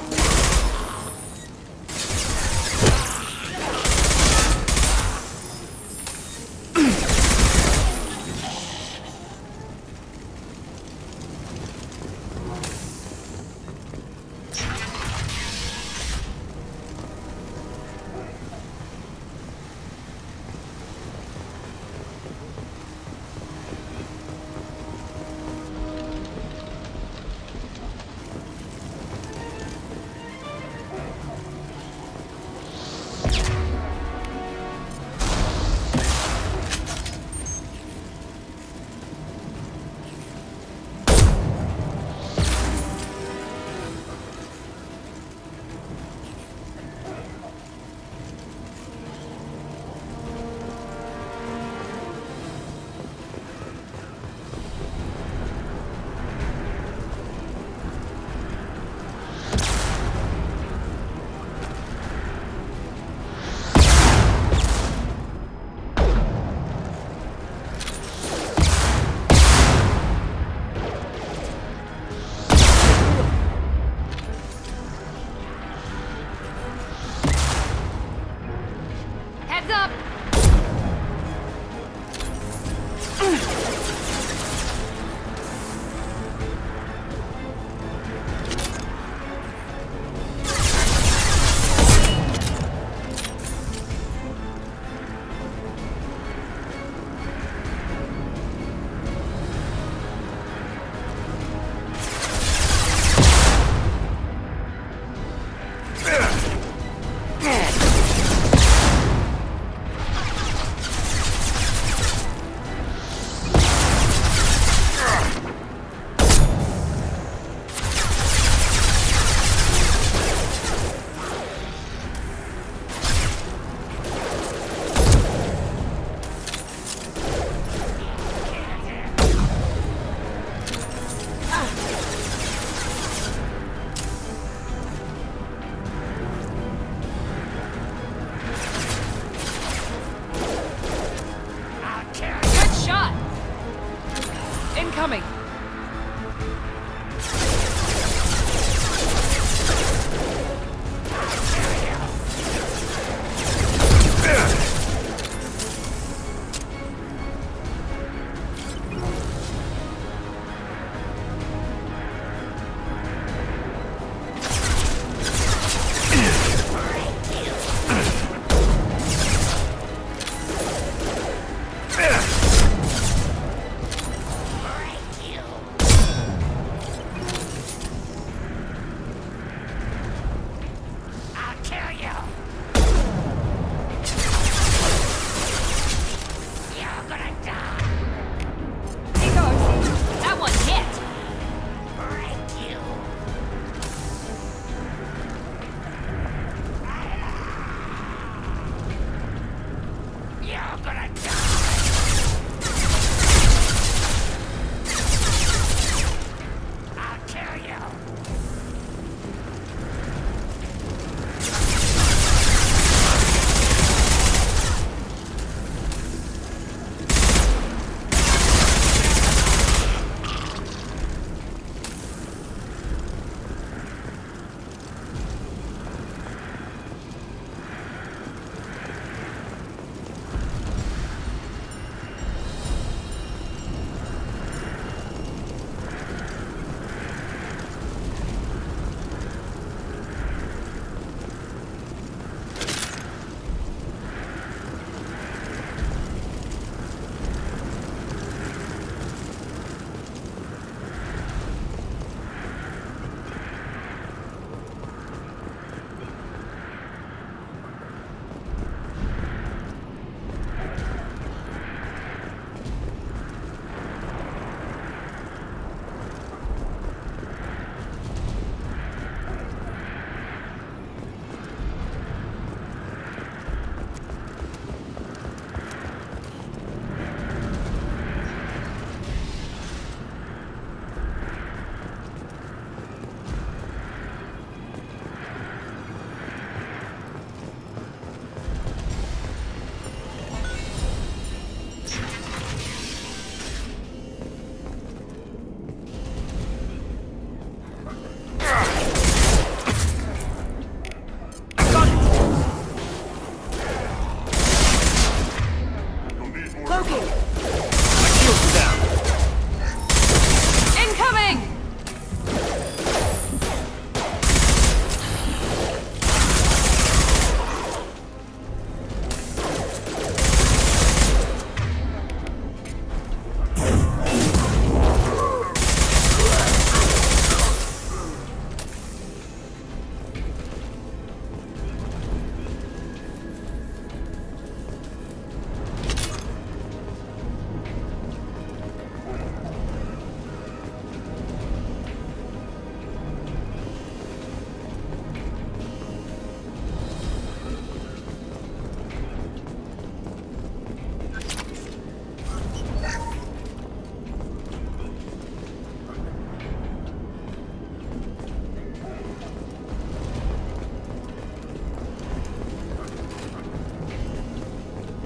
Incoming!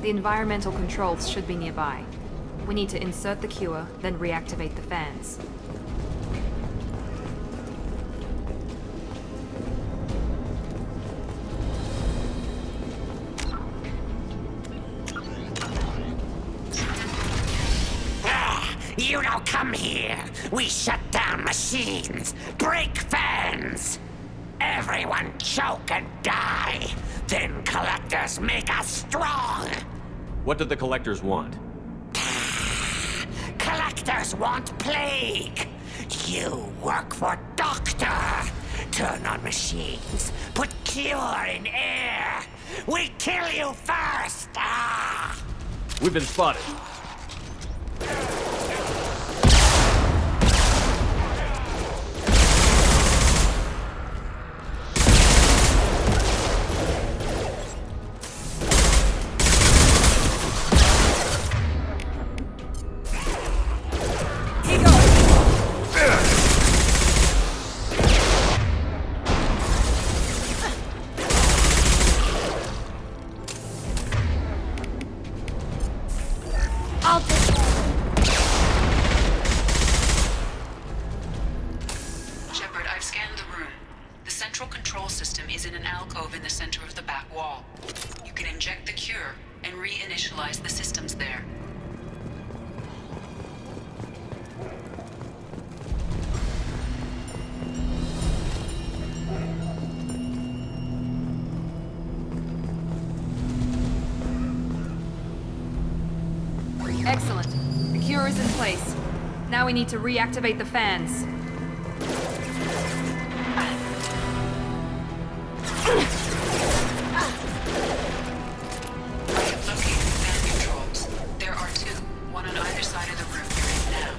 The environmental controls should be nearby. We need to insert the cure, then reactivate the fans. You don't come here. We shut down machines, break fans. Everyone choke and die. Then collectors make us strong. What did the collectors want? Collectors want plague. You work for Doctor. Turn on machines. Put cure in air. We kill you first. Ah! We've been spotted. Shepard, I've scanned the room. The central control system is in an alcove in the center of the back wall. You can inject the cure and reinitialize the systems there. Excellent. The cure is in place. Now we need to reactivate the fans. Located fan controls. There are two, one on either side of the room you're in now.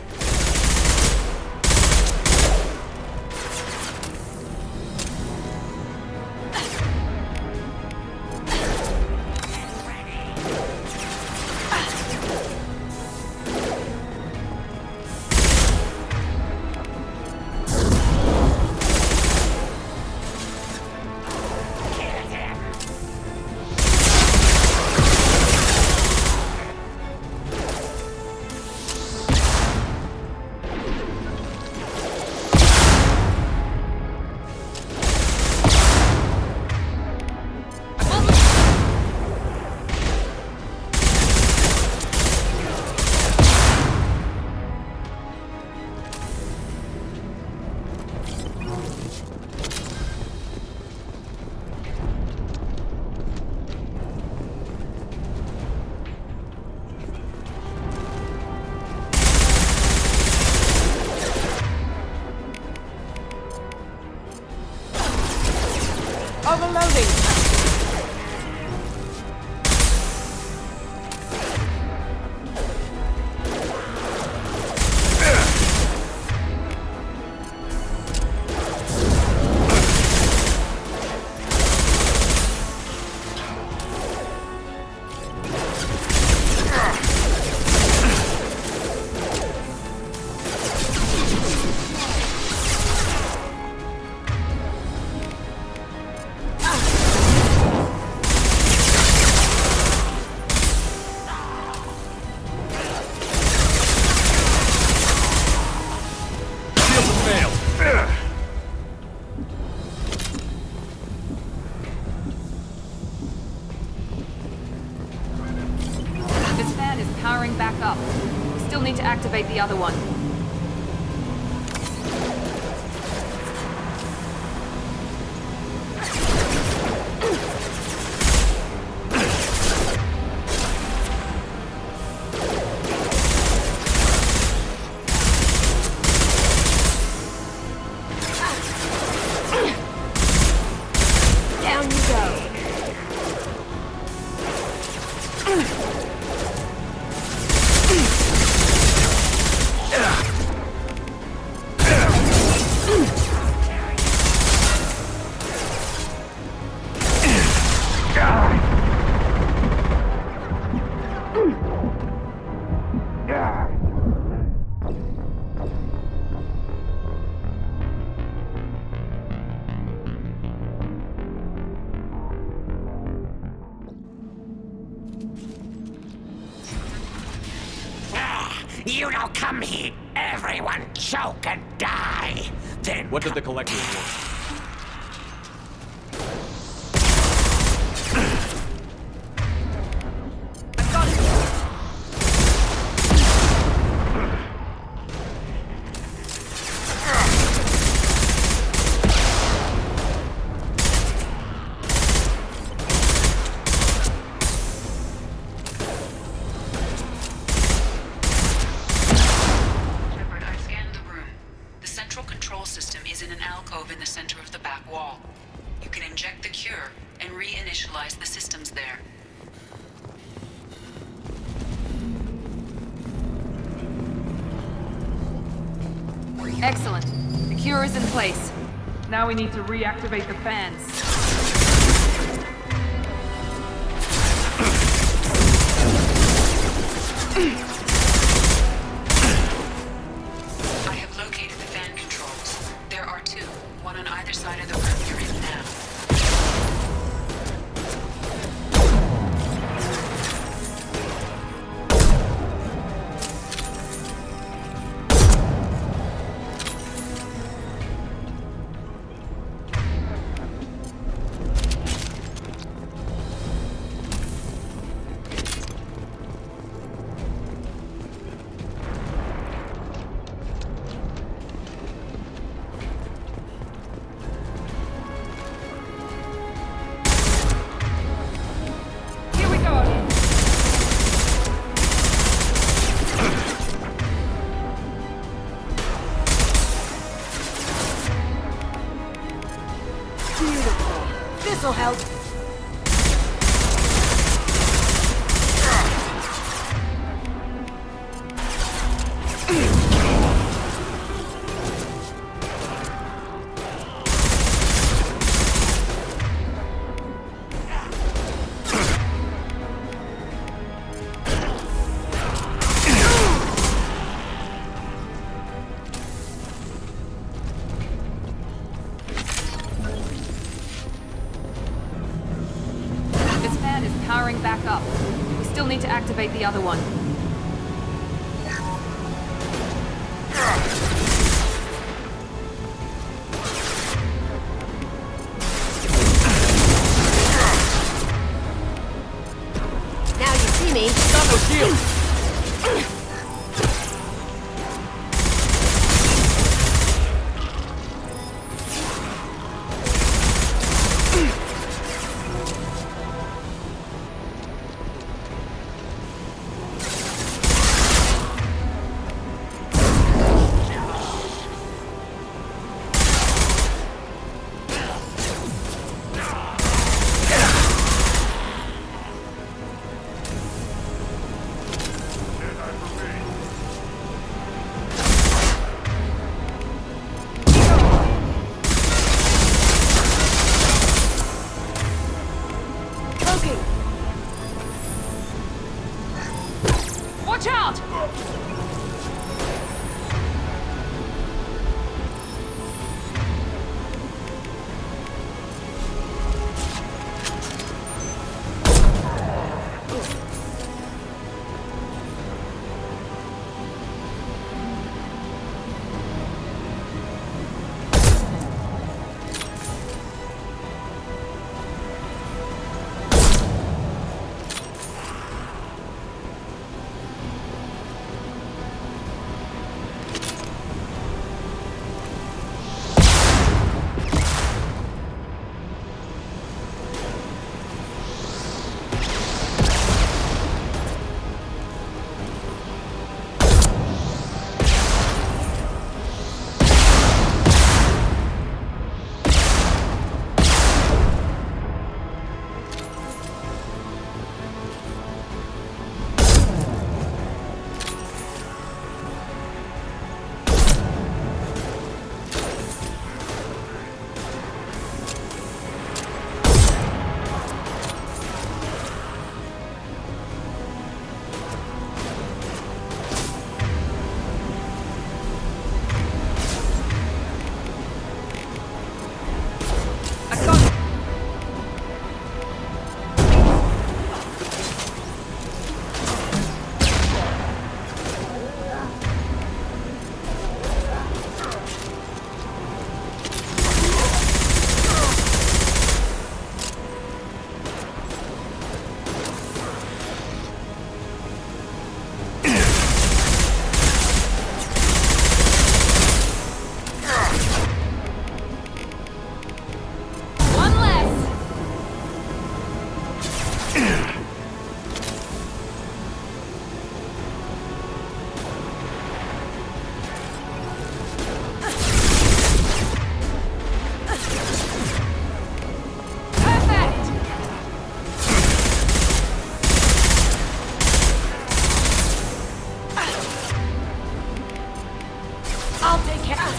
Back up. We still need to activate the other one. Down you go. come here, everyone choke and die. Then What did the collectors want? Shepard, I've scanned the room. The central control system is in an alcove in the center of the back wall. You can inject the cure and reinitialize the systems there. Excellent. The cure is in place. Now we need to reactivate the fans. I have located the fan controls. There are two, one on either side of the room you're in now. Here we go. Beautiful. This'll help. This fan is powering back up. We still need to activate the other one. Now you see me. Stop those shields! Take out!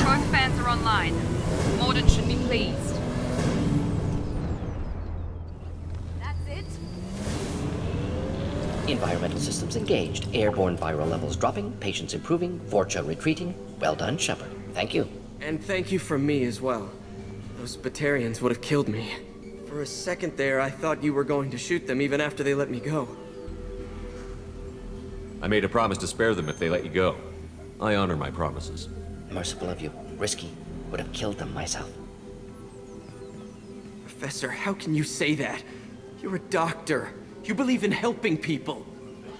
Both fans are online. Morden should be pleased. That's it? Environmental systems engaged. Airborne viral levels dropping. Patients improving. Vorcha retreating. Well done, Shepard. Thank you. And thank you from me as well. Those Batarians would have killed me. For a second there, I thought you were going to shoot them even after they let me go. I made a promise to spare them if they let you go. I honor my promises. Merciful of you. Risky. Would have killed them myself. Professor, how can you say that? You're a doctor. You believe in helping people.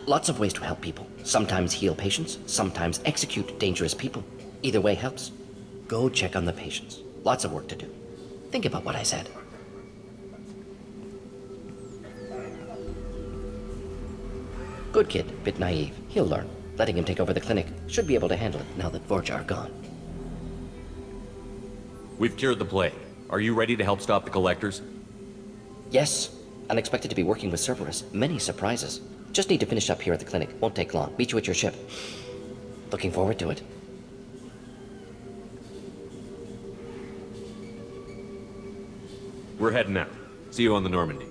Lots of ways to help people. Sometimes heal patients, sometimes execute dangerous people. Either way helps. Go check on the patients. Lots of work to do. Think about what I said. Good kid, bit naive. He'll learn. Letting him take over the clinic. Should be able to handle it now that Vorcha are gone. We've cured the plague. Are you ready to help stop the Collectors? Yes. Unexpected to be working with Cerberus. Many surprises. Just need to finish up here at the clinic. Won't take long. Meet you at your ship. Looking forward to it. We're heading out. See you on the Normandy.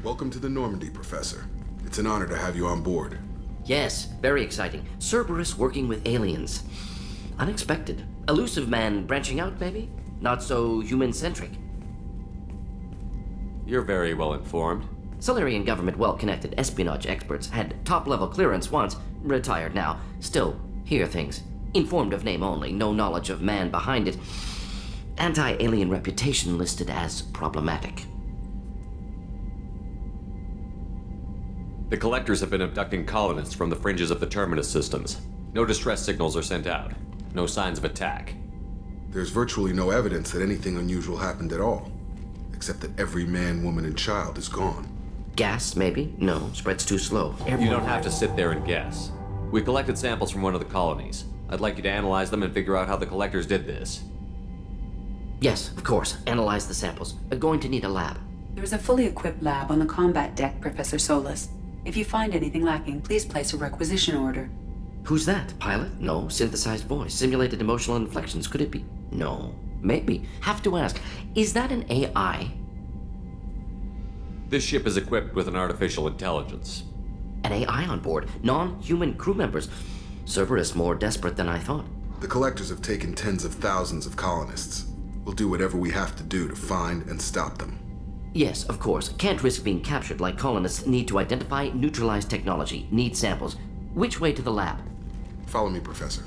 Welcome to the Normandy, Professor. It's an honor to have you on board. Yes, very exciting. Cerberus working with aliens. Unexpected. Elusive man branching out, maybe? Not so human-centric. You're very well informed. Solarian government well-connected espionage experts had top-level clearance once, retired now. Still, hear things. Informed of name only, no knowledge of man behind it. Anti-alien reputation listed as problematic. The Collectors have been abducting colonists from the fringes of the Terminus systems. No distress signals are sent out. No signs of attack. There's virtually no evidence that anything unusual happened at all. Except that every man, woman, and child is gone. Gas, maybe? No, spreads too slow. You don't have to sit there and guess. We collected samples from one of the colonies. I'd like you to analyze them and figure out how the Collectors did this. Yes, of course. Analyze the samples. Going to need a lab. There is a fully equipped lab on the combat deck, Professor Solus. If you find anything lacking, please place a requisition order. Who's that? Pilot? No. Synthesized voice. Simulated emotional inflections. Could it be? No. Maybe. Have to ask. Is that an AI? This ship is equipped with an artificial intelligence. An AI on board? Non-human crew members? Cerberus more desperate than I thought. The Collectors have taken tens of thousands of colonists. We'll do whatever we have to do to find and stop them. Yes, of course. Can't risk being captured like colonists. Need to identify, neutralize technology. Need samples. Which way to the lab? Follow me, Professor.